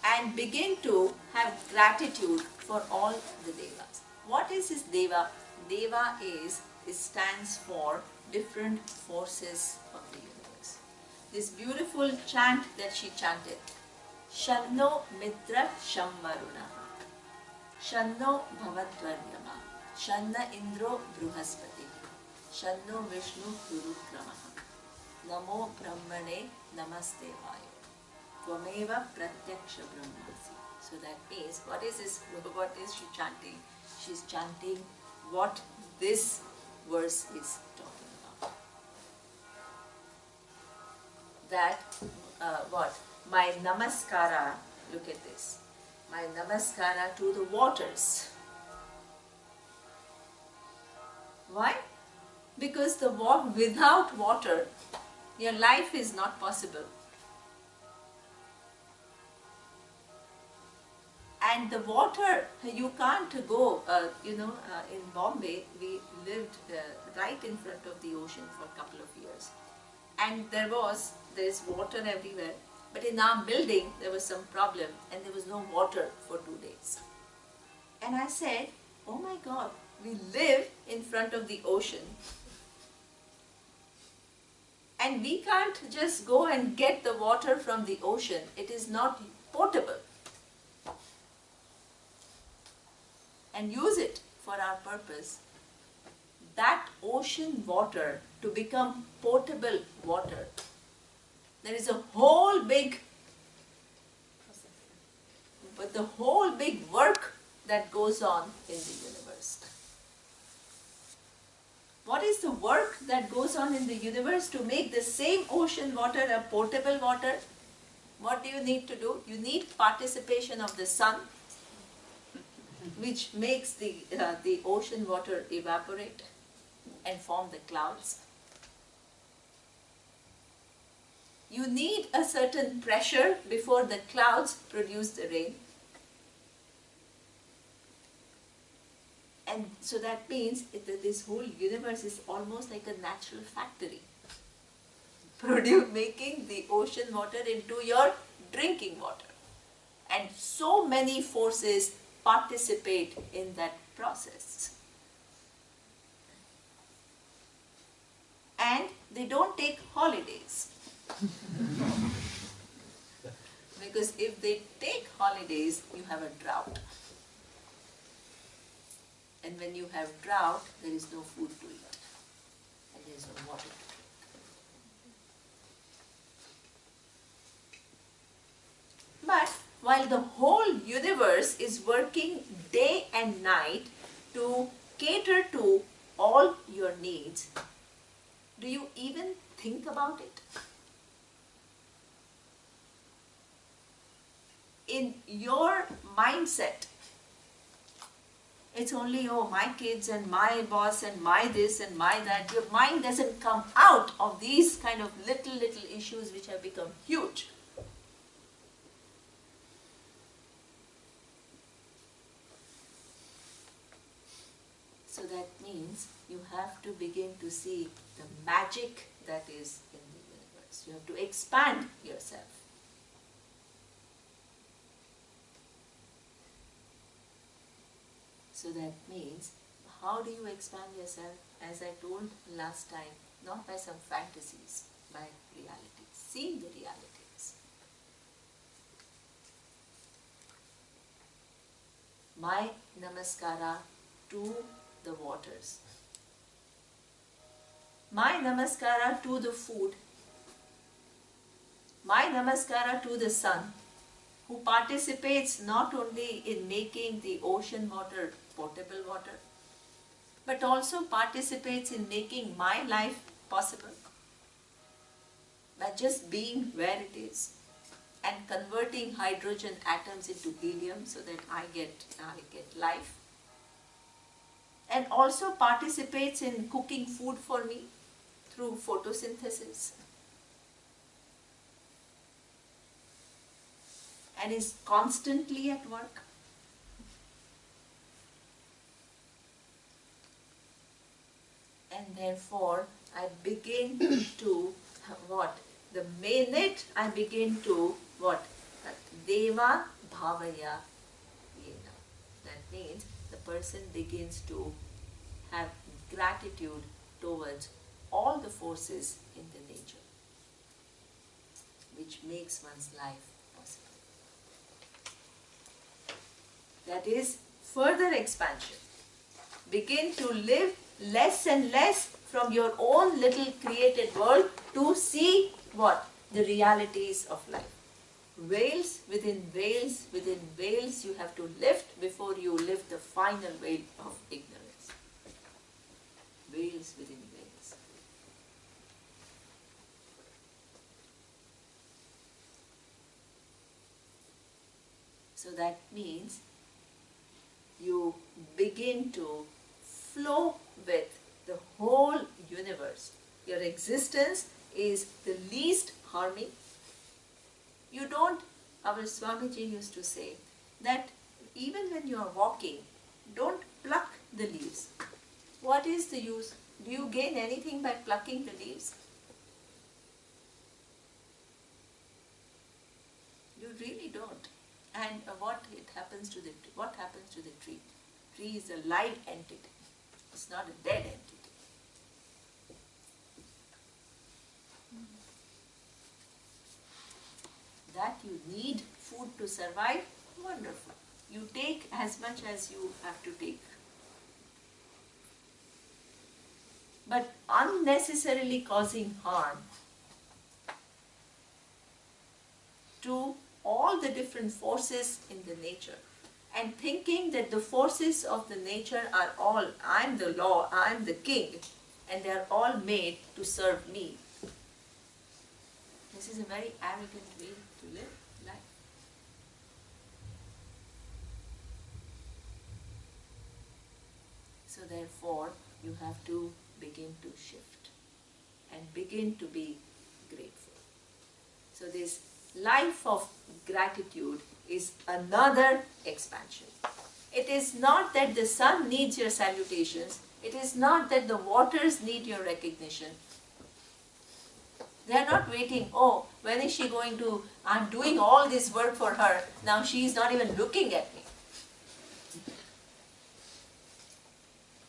and begin to have gratitude for all the devas. What is this deva? Deva stands for different forces of the universe. This beautiful chant that she chanted, Shanno Mitra Shamvaruna, Shanno Bhavatvaryama, Shanna Indro Bruhaspati, Shanno Vishnu Gurukramaha, Namo Brahmane Namaste Vaya, Tvameva Pratyaksha Brahmasi. So that means, what is she chanting? She's chanting what this verse is talking about. That, my namaskara, look at this, my namaskara to the waters. Why? Because without water, your life is not possible. And the water, you can't go, in Bombay, we lived right in front of the ocean for a couple of years. And there's water everywhere. But in our building, there was some problem and there was no water for 2 days. And I said, oh my God, we live in front of the ocean. And we can't just go and get the water from the ocean. It is not potable. And use it for our purpose. That ocean water to become potable water, there is a whole big work that goes on in the universe. What is the work that goes on in the universe to make the same ocean water a potable water? What do you need to do? You need participation of the sun, which makes the ocean water evaporate and form the clouds. You need a certain pressure before the clouds produce the rain. And so that means that this whole universe is almost like a natural factory, making the ocean water into your drinking water. And so many forces participate in that process. And they don't take holidays. Because if they take holidays, you have a drought. And when you have drought, there is no food to eat. And there is no water to drink. But while the whole universe is working day and night to cater to all your needs, do you even think about it? In your mindset, it's only, oh, my kids and my boss and my this and my that. Your mind doesn't come out of these kind of little issues which have become huge. So that means you have to begin to see the magic that is in the universe. You have to expand yourself. So that means, how do you expand yourself? As I told last time, not by some fantasies, by reality, seeing the realities. My namaskara to the waters. My namaskara to the food. My namaskara to the sun, who participates not only in making the ocean water potable water, but also participates in making my life possible by just being where it is and converting hydrogen atoms into helium so that I get life, and also participates in cooking food for me through photosynthesis, and is constantly at work. And therefore, I begin to what? The minute I begin to what? Deva bhavaya yena. That means the person begins to have gratitude towards all the forces in the nature, which makes one's life possible. That is further expansion. Begin to live less and less from your own little created world to see what? The realities of life. Veils within veils you have to lift before you lift the final veil of ignorance. Veils within veils. So that means you begin to flow with the whole universe. Your existence is the least harming. You don't, our Swamiji used to say that even when you are walking, don't pluck the leaves. What is the use? Do you gain anything by plucking the leaves? You really don't. And what happens to the tree? Tree is a live entity. It's not a dead entity. That you need food to survive, wonderful. You take as much as you have to take. But unnecessarily causing harm to all the different forces in the nature, and thinking that the forces of the nature are all, I am the law, I am the king, and they are all made to serve me. This is a very arrogant way to live life. So therefore, you have to begin to shift and begin to be grateful. So this life of gratitude is another expansion. It is not that the sun needs your salutations. It is not that the waters need your recognition. They are not waiting, oh, when is she going to, I'm doing all this work for her, now she is not even looking at me.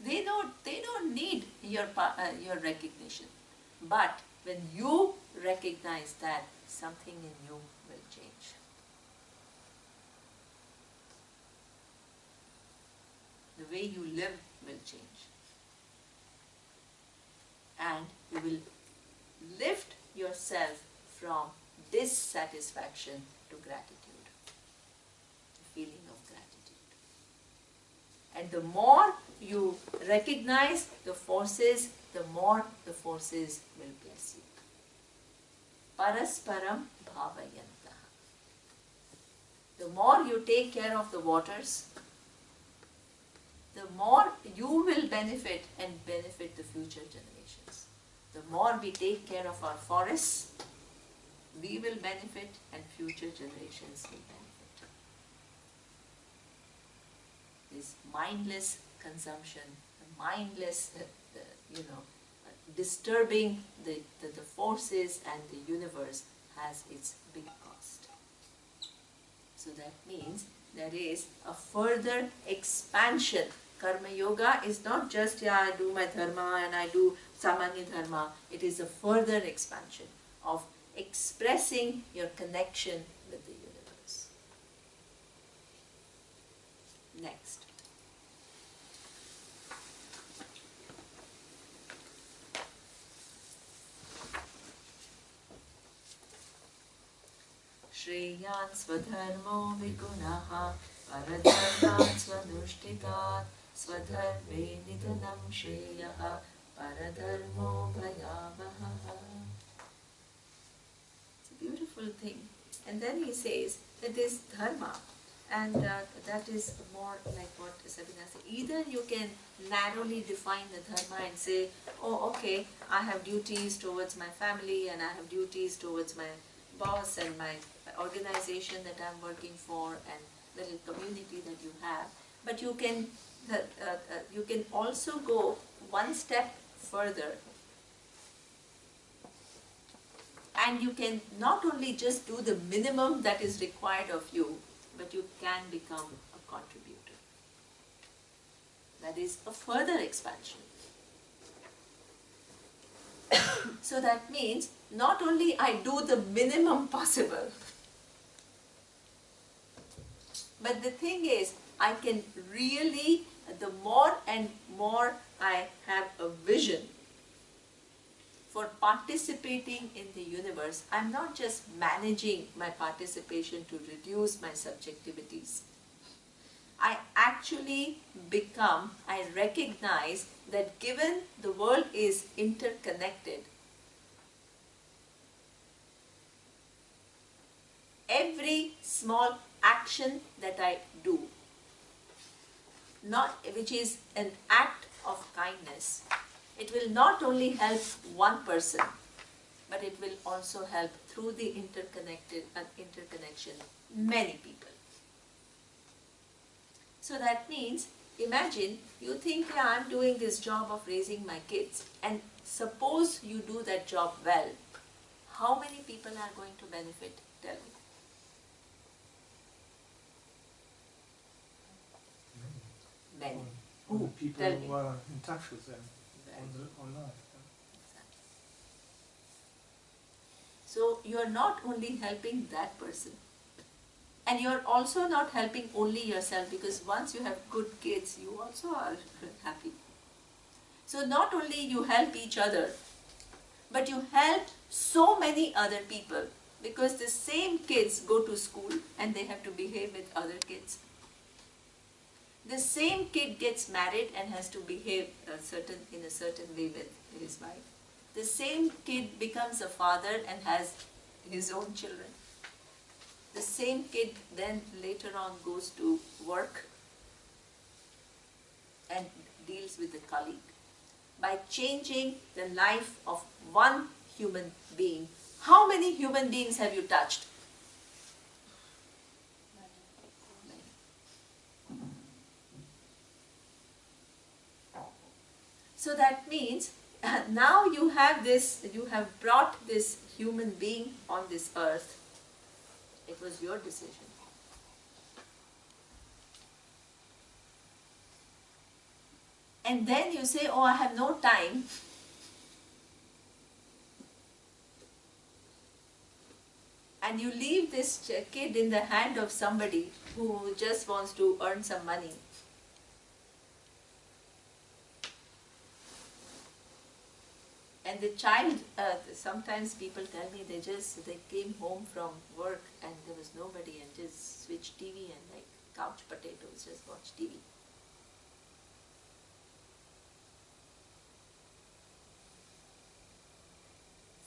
They don't need your recognition. But when you recognize that, something in you will change. The way you live will change. And you will lift yourself from dissatisfaction to gratitude, the feeling of gratitude. And the more you recognize the forces, the more the forces will bless you. Parasparam bhavayantaha. The more you take care of the waters, the more you will benefit and benefit the future generations. The more we take care of our forests, we will benefit and future generations will benefit. This mindless consumption, mindless, disturbing the forces and the universe has its big cost. So that means there is a further expansion. Karma yoga is not just, I do my dharma and I do Samanya Dharma, it is a further expansion of expressing your connection with the universe. Next. Shreyan Swadharmo Vigunaha Paradharman Swanushtitat Swadharme Nidhanam Shreyaha Paradharmo Bhayavaha. It's a beautiful thing. And then he says that this dharma, and that is more like what Sabina said. Either you can narrowly define the dharma and say, oh, okay, I have duties towards my family and I have duties towards my boss and my organization that I'm working for and little community that you have. But you can also go one step further, and you can not only just do the minimum that is required of you, but you can become a contributor. That is a further expansion. So that means not only I do the minimum possible, but the thing is, I can really, the more and more I have a vision for participating in the universe, I'm not just managing my participation to reduce my subjectivities. I actually become, I recognize that given the world is interconnected, every small action that I do, which is an act of kindness, it will not only help one person, but it will also help through the interconnection many people. So that means, imagine you think, yeah, I'm doing this job of raising my kids, and suppose you do that job well, how many people are going to benefit? Tell me. Many. Or Who? the people Tell me. who are in touch with them or not. Exactly. So you're not only helping that person, and you're also not helping only yourself, because once you have good kids, you also are happy. So not only you help each other, but you help so many other people, because the same kids go to school and they have to behave with other kids. The same kid gets married and has to behave in a certain way with his wife. The same kid becomes a father and has his own children. The same kid then later on goes to work and deals with the colleague. By changing the life of one human being, how many human beings have you touched? So that means now you have brought this human being on this earth. It was your decision. And then you say, oh, I have no time. And you leave this kid in the hand of somebody who just wants to earn some money. And the child, sometimes people tell me they came home from work and there was nobody and just switched TV and like couch potatoes, just watch TV.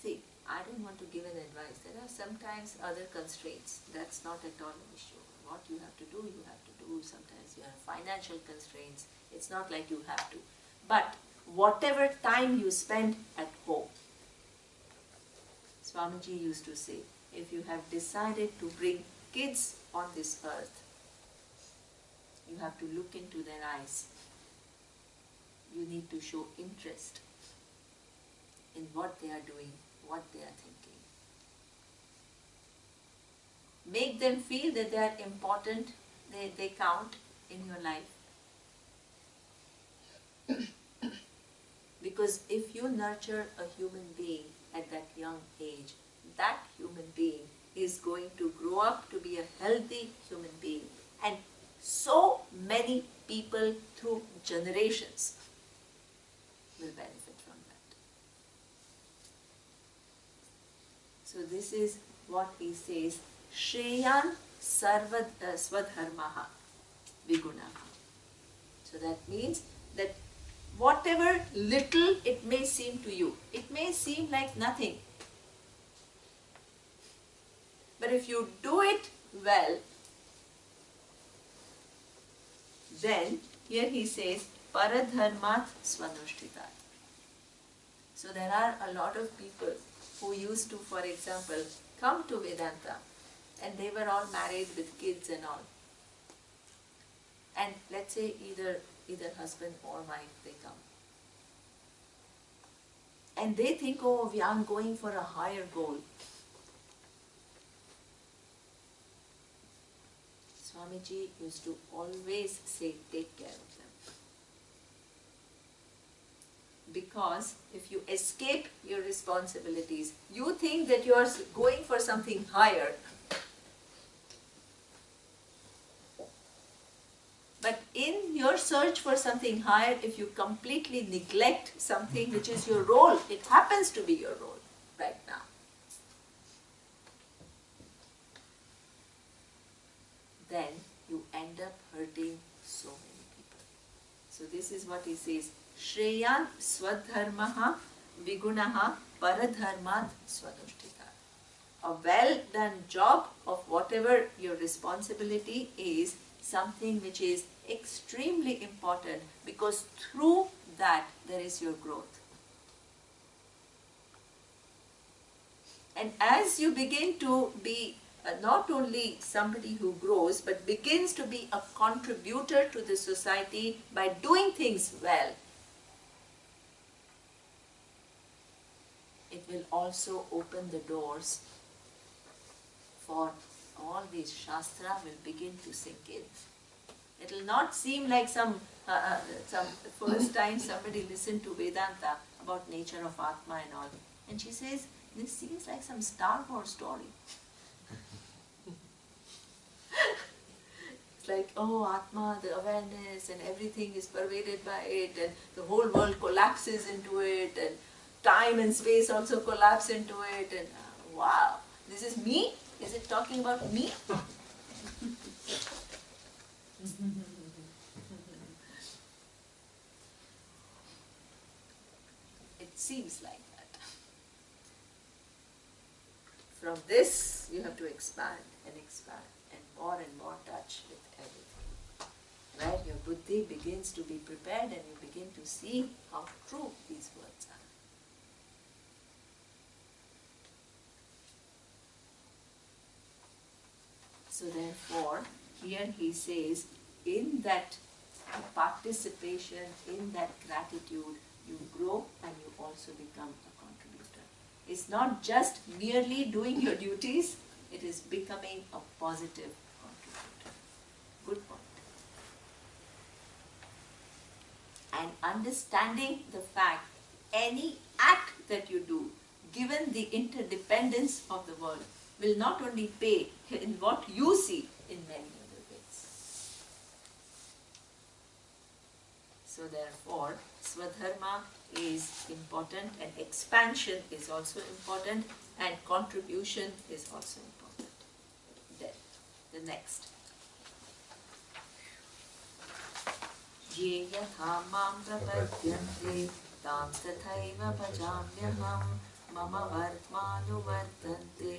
See, I don't want to give an advice. There are sometimes other constraints. That's not at all an issue. What you have to do, you have to do. Sometimes you have financial constraints. It's not like you have to. But whatever time you spend at home, Swamiji used to say, if you have decided to bring kids on this earth, you have to look into their eyes. You need to show interest in what they are doing, what they are thinking. Make them feel that they are important, they count in your life. Because if you nurture a human being at that young age, that human being is going to grow up to be a healthy human being. And so many people through generations will benefit from that. So this is what he says, Shreyan Swadharmaha Vigunaha. So that means that whatever little it may seem to you, it may seem like nothing. But if you do it well, then here he says, Paradharmat Swanushthitat. So there are a lot of people who used to, for example, come to Vedanta and they were all married with kids and all. And let's say either husband or wife, they come. And they think, oh, we are going for a higher goal. Swamiji used to always say, take care of them. Because if you escape your responsibilities, you think that you are going for something higher. But in your search for something higher, if you completely neglect something which is your role, it happens to be your role right now. Then you end up hurting so many people. So this is what he says, Shreyan Swadharmaha Vigunaha Paradharmat Swanushtita. A well done job of whatever your responsibility is something which is extremely important, because through that there is your growth. And as you begin to be not only somebody who grows, but begins to be a contributor to the society by doing things well, it will also open the doors for all these Shastra will begin to sink in. It will not seem like some first time somebody listened to Vedanta about nature of Atma and all. And she says, this seems like some Star Wars story. It's like, oh, Atma, the awareness and everything is pervaded by it and the whole world collapses into it and time and space also collapse into it and wow, this is me? Is it talking about me? It seems like that. From this, you have to expand and more touch with everything. Where your buddhi begins to be prepared and you begin to see how true these words are. So therefore, here he says, in that participation, in that gratitude, you grow and you also become a contributor. It's not just merely doing your duties, it is becoming a positive contributor. Good point. And understanding the fact, any act that you do, given the interdependence of the world, will not only pay in what you see, in many other ways. So therefore, Swadharma is important and expansion is also important and contribution is also important. Then, the next. Ye yatha mam prapadyante tam tathaiva bhajamyaham mama vartmanu vartante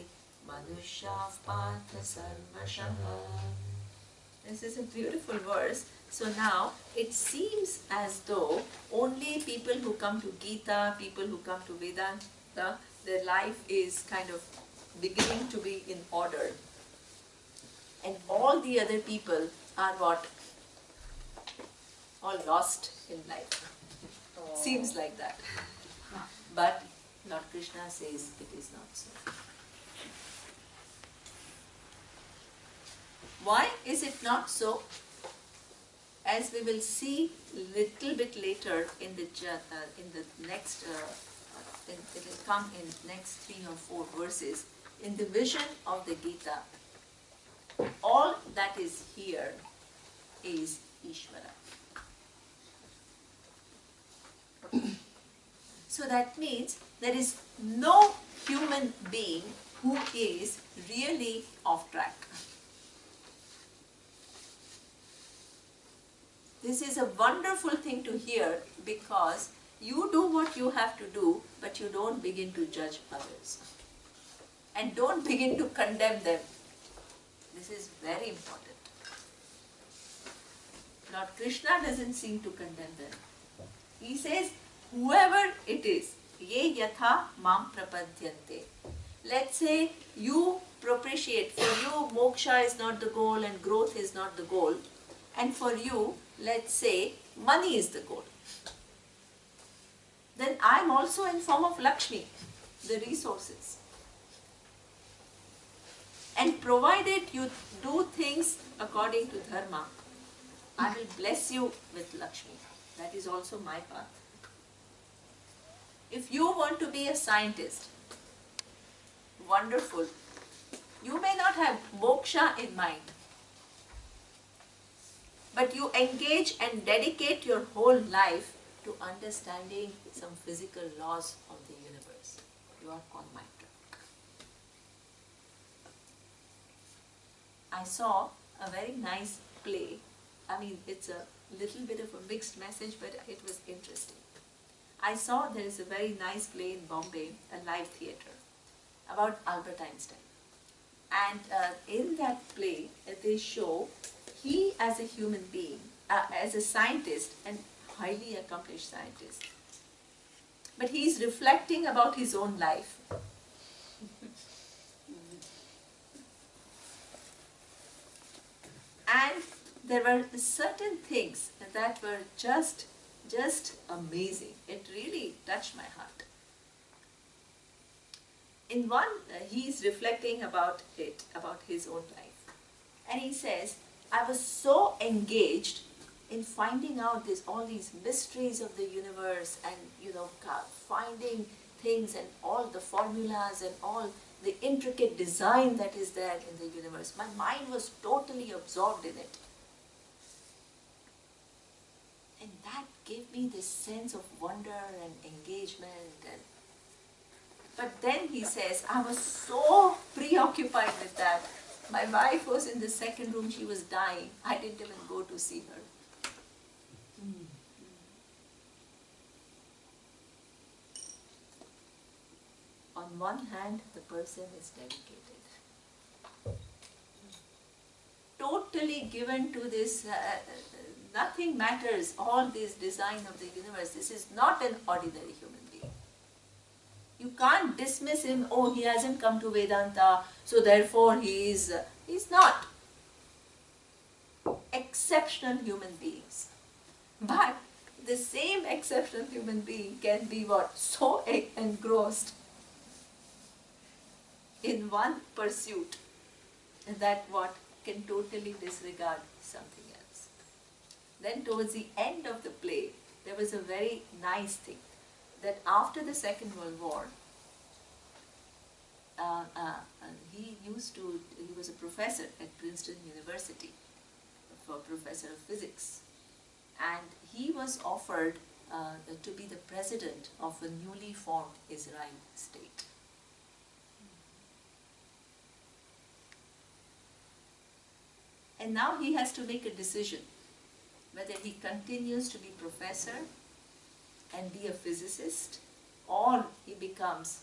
Manushyav Partha Sarvashaha. This is a beautiful verse. So now it seems as though only people who come to Gita, people who come to Vedanta, their life is kind of beginning to be in order. And all the other people are what? All lost in life. Seems like that. But Lord Krishna says it is not so. Why is it not so? as we will see little bit later in the next, it will come in next 3 or 4 verses, in the vision of the Gita, all that is here is Ishvara. So that means there is no human being who is really off track. This is a wonderful thing to hear, because you do what you have to do, but you don't begin to judge others. And don't begin to condemn them. This is very important. Lord Krishna doesn't seem to condemn them. He says, whoever it is, ye yatha mam prapadyante. Let's say you propitiate, for you moksha is not the goal and growth is not the goal. And for you, let's say, money is the goal. Then I'm also in form of Lakshmi, the resources. And provided you do things according to dharma, I will bless you with Lakshmi. That is also my path. If you want to be a scientist, wonderful. You may not have moksha in mind, but you engage and dedicate your whole life to understanding some physical laws of the universe. You are on my track. I saw a very nice play. I mean, it's a little bit of a mixed message, but it was interesting. I saw there is a very nice play in Bombay, a live theatre, about Albert Einstein. And in that play, they show he as a human being, as a scientist, and highly accomplished scientist. But he is reflecting about his own life. And there were certain things that were just amazing. It really touched my heart. In one, he is reflecting about his own life. And he says, I was so engaged in finding out all these mysteries of the universe, and finding things and all the formulas and all the intricate design that is there in the universe. My mind was totally absorbed in it. And that gave me this sense of wonder and engagement. But then he says, I was so preoccupied with that. My wife was in the second room, she was dying. I didn't even go to see her. On one hand, the person is dedicated, totally given to this, nothing matters, all this design of the universe. This is not an ordinary human being. You can't dismiss him, oh, he hasn't come to Vedanta, so therefore he's not. Exceptional human beings. But the same exceptional human being can be what? So engrossed in one pursuit that what? Can totally disregard something else. Then towards the end of the play, there was a very nice thing, that after the Second World War, he was a professor at Princeton University, a professor of physics, and he was offered to be the president of a newly formed Israel state. And now he has to make a decision whether he continues to be professor and be a physicist, or he becomes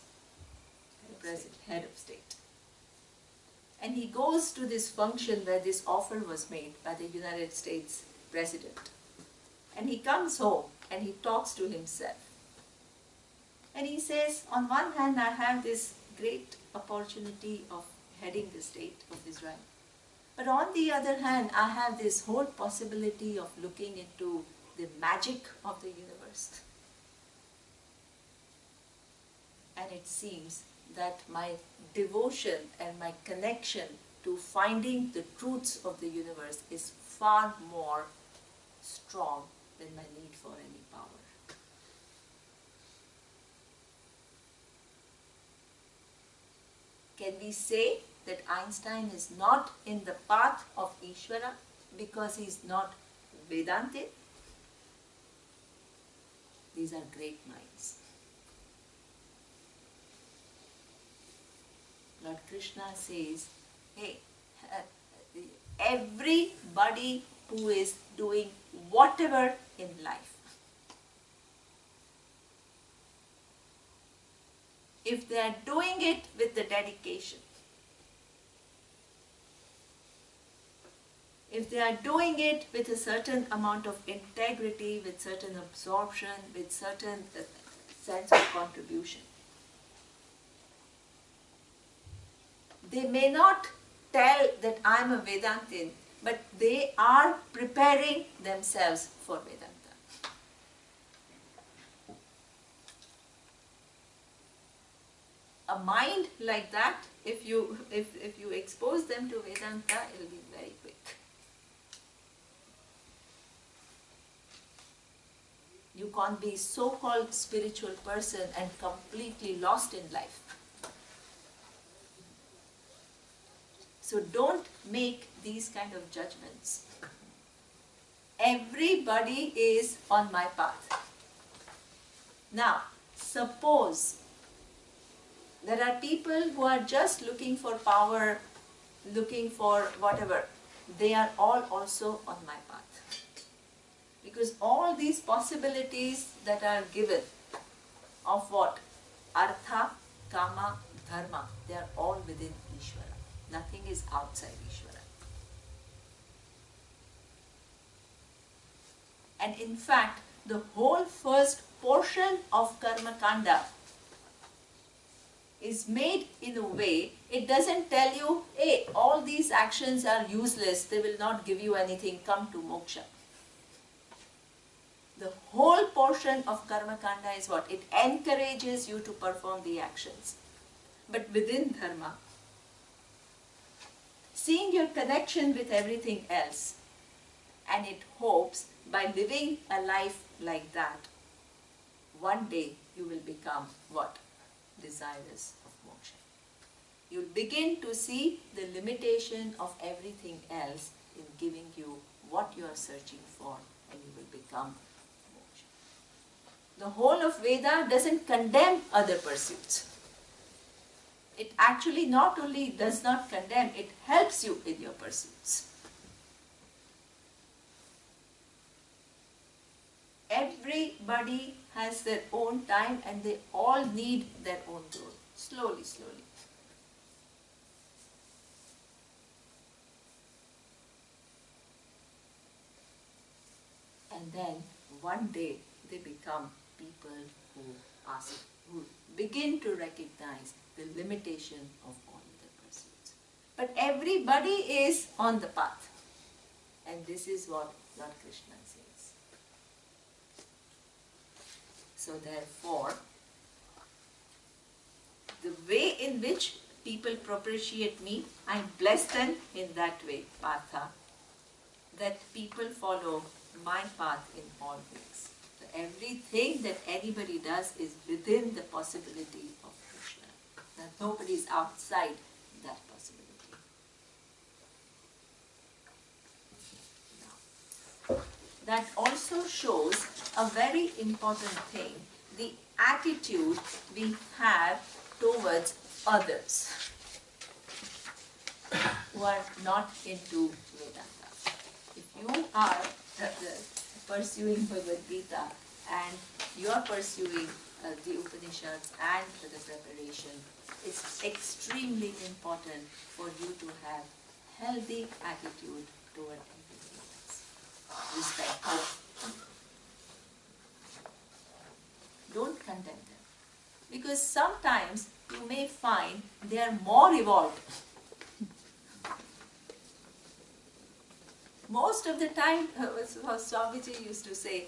head of state. And he goes to this function where this offer was made by the United States President. And he comes home and he talks to himself. And he says, on one hand, I have this great opportunity of heading the state of Israel. But on the other hand, I have this whole possibility of looking into the magic of the universe. And it seems that my devotion and my connection to finding the truths of the universe is far more strong than my need for any power. Can we say that Einstein is not in the path of Ishvara because he is not Vedantic? These are great minds. Lord Krishna says, hey, everybody who is doing whatever in life, if they are doing it with the dedication, if they are doing it with a certain amount of integrity, with certain absorption, with certain sense of contribution, they may not tell that I am a Vedantin, but they are preparing themselves for Vedanta. A mind like that, if you expose them to Vedanta, it will be very quick. You can't be so-called spiritual person and completely lost in life. So don't make these kind of judgments. Everybody is on my path. Now, suppose there are people who are just looking for power, looking for whatever. They are all also on my path. Because all these possibilities that are given of what? Artha, Kama, Dharma, they are all within Ishvara. Nothing is outside Ishvara. And in fact, the whole first portion of Karma Kanda is made in a way, it doesn't tell you, hey, all these actions are useless, they will not give you anything, come to moksha. The whole portion of Karma Kanda is what? It encourages you to perform the actions. But within Dharma, seeing your connection with everything else, and it hopes by living a life like that, one day you will become what? Desirous of moksha. You'll begin to see the limitation of everything else in giving you what you are searching for, and you will become moksha. The whole of Veda doesn't condemn other pursuits. It actually not only does not condemn, it helps you in your pursuits. Everybody has their own time and they all need their own growth. Slowly, slowly. And then one day they become people who begin to recognize the limitation of all their pursuits. But everybody is on the path. And this is what Lord Krishna says. So therefore, the way in which people propitiate me, I bless them in that way, Partha, that people follow my path in all ways. So everything that anybody does is within the possibility of Krishna. That nobody is outside that possibility. Now, that also shows a very important thing, the attitude we have towards others who are not into Vedanta. If you are pursuing Bhagavad Gita and you are pursuing the Upanishads and the preparation, it's extremely important for you to have healthy attitude toward everything else. Respect. Don't condemn them. Because sometimes you may find they are more evolved. Most of the time, Swamiji used to say,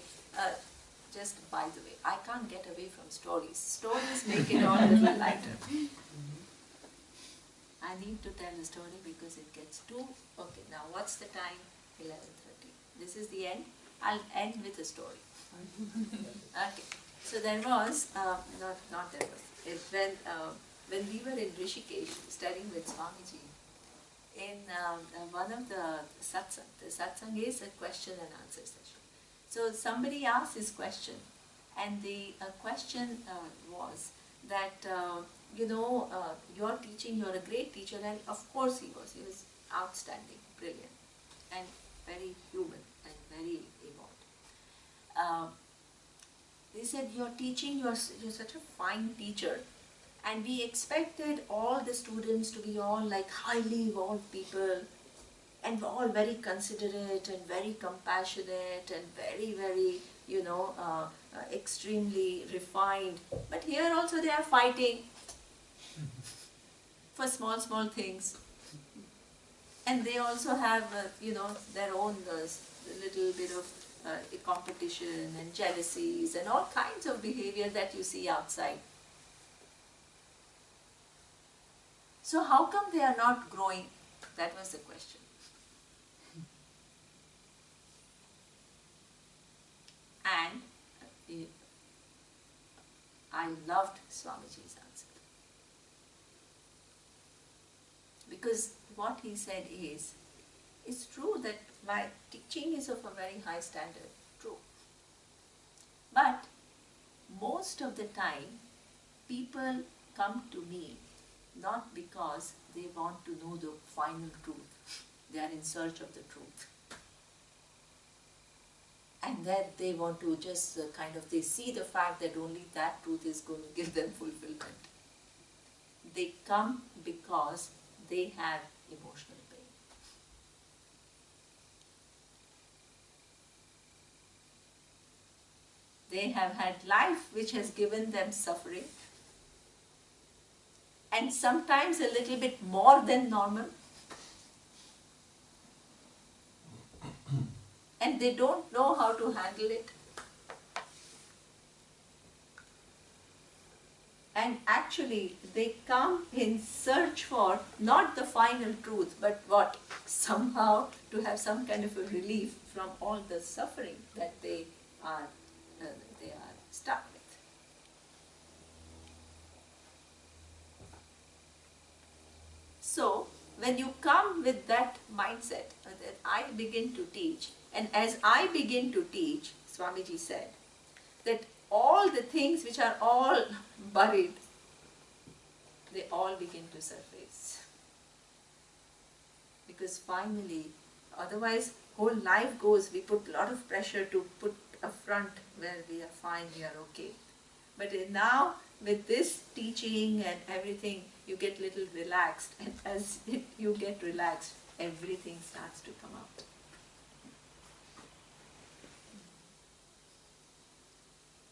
just by the way, I can't get away from stories. Stories make it all a little lighter. I need to tell the story because it gets too... Okay, now what's the time? 11:30. This is the end. I'll end with a story. Okay. So there was, not there was, when we were in Rishikesh studying with Swamiji, in one of the satsang is a question and answer session. So somebody asked this question, and the question was that, you're teaching, you're a great teacher, and of course he was outstanding, brilliant, and very human, and very evolved. They said, you're teaching, you're such a fine teacher, and we expected all the students to be all like highly evolved people, and all very considerate and very compassionate and very, very, extremely refined. But here also they are fighting for small, small things. And they also have, their own little bit of competition and jealousies and all kinds of behavior that you see outside. So how come they are not growing? That was the question. And I loved Swamiji's answer. Because what he said is, it's true that my teaching is of a very high standard, true. But most of the time, people come to me not because they want to know the final truth. They are in search of the truth. And that they want to just they see the fact that only that truth is going to give them fulfillment. They come because they have emotional pain. They have had life which has given them suffering, and sometimes a little bit more than normal. And they don't know how to handle it. And actually, they come in search for not the final truth, but what? Somehow to have some kind of a relief from all the suffering that they are stuck with. So, when you come with that mindset that I begin to teach, and as I begin to teach, Swamiji said, that all the things which are all buried, they all begin to surface. Because finally, otherwise whole life goes, we put a lot of pressure to put a front where we are fine, we are okay. But now, with this teaching and everything, you get little relaxed, and as you get relaxed, everything starts to come out.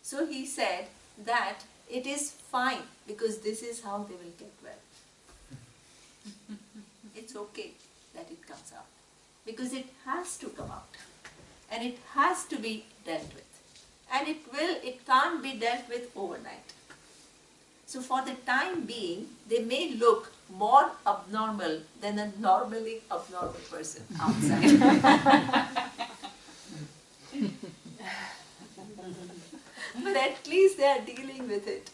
So he said that it is fine, because this is how they will get well. It's okay that it comes out, because it has to come out, and it has to be dealt with. And it can't be dealt with overnight. So for the time being, they may look more abnormal than a normally abnormal person outside. But at least they are dealing with it.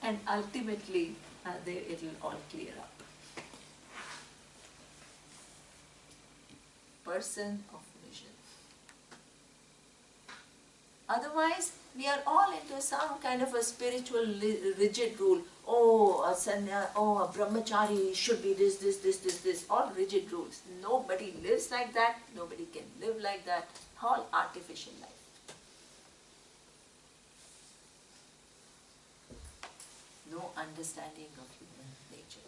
And ultimately, it will all clear up. Person of vision. Otherwise, we are all into some kind of a spiritual rigid rule. Oh, a sanya, oh, a brahmachari should be this, all rigid rules. Nobody lives like that, nobody can live like that, all artificial life. No understanding of human nature.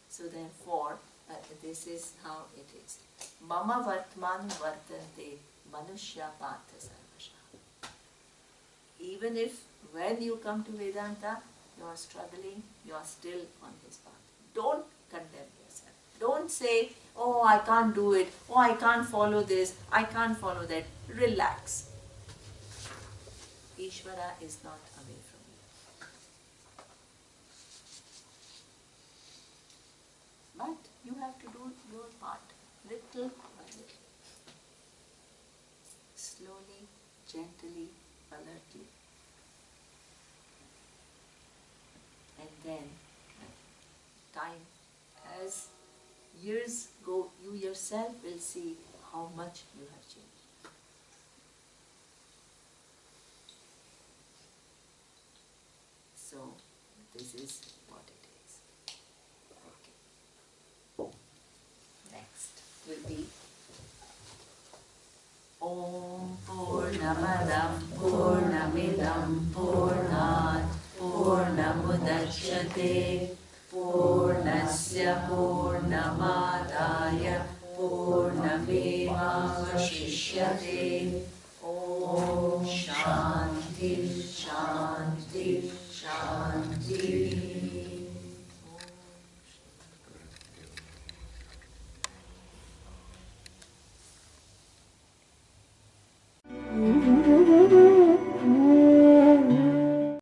So therefore, this is how it is. Mama vartman vartante manushya partha sarvasha. Even if when you come to Vedanta, you are struggling, you are still on his path. Don't condemn yourself. Don't say, oh, I can't do it, oh, I can't follow this, I can't follow that. Relax. Ishvara is not away from you. You have to do your part, little by little. Slowly, gently, alertly. And then, time, as years go, you yourself will see how much you have changed. So, this is what it is. Okay. Next will be Om Purnamadam Purnamidam Purnat Purnamudachyate Purnasya Purnamadaya Purnamevavashishyate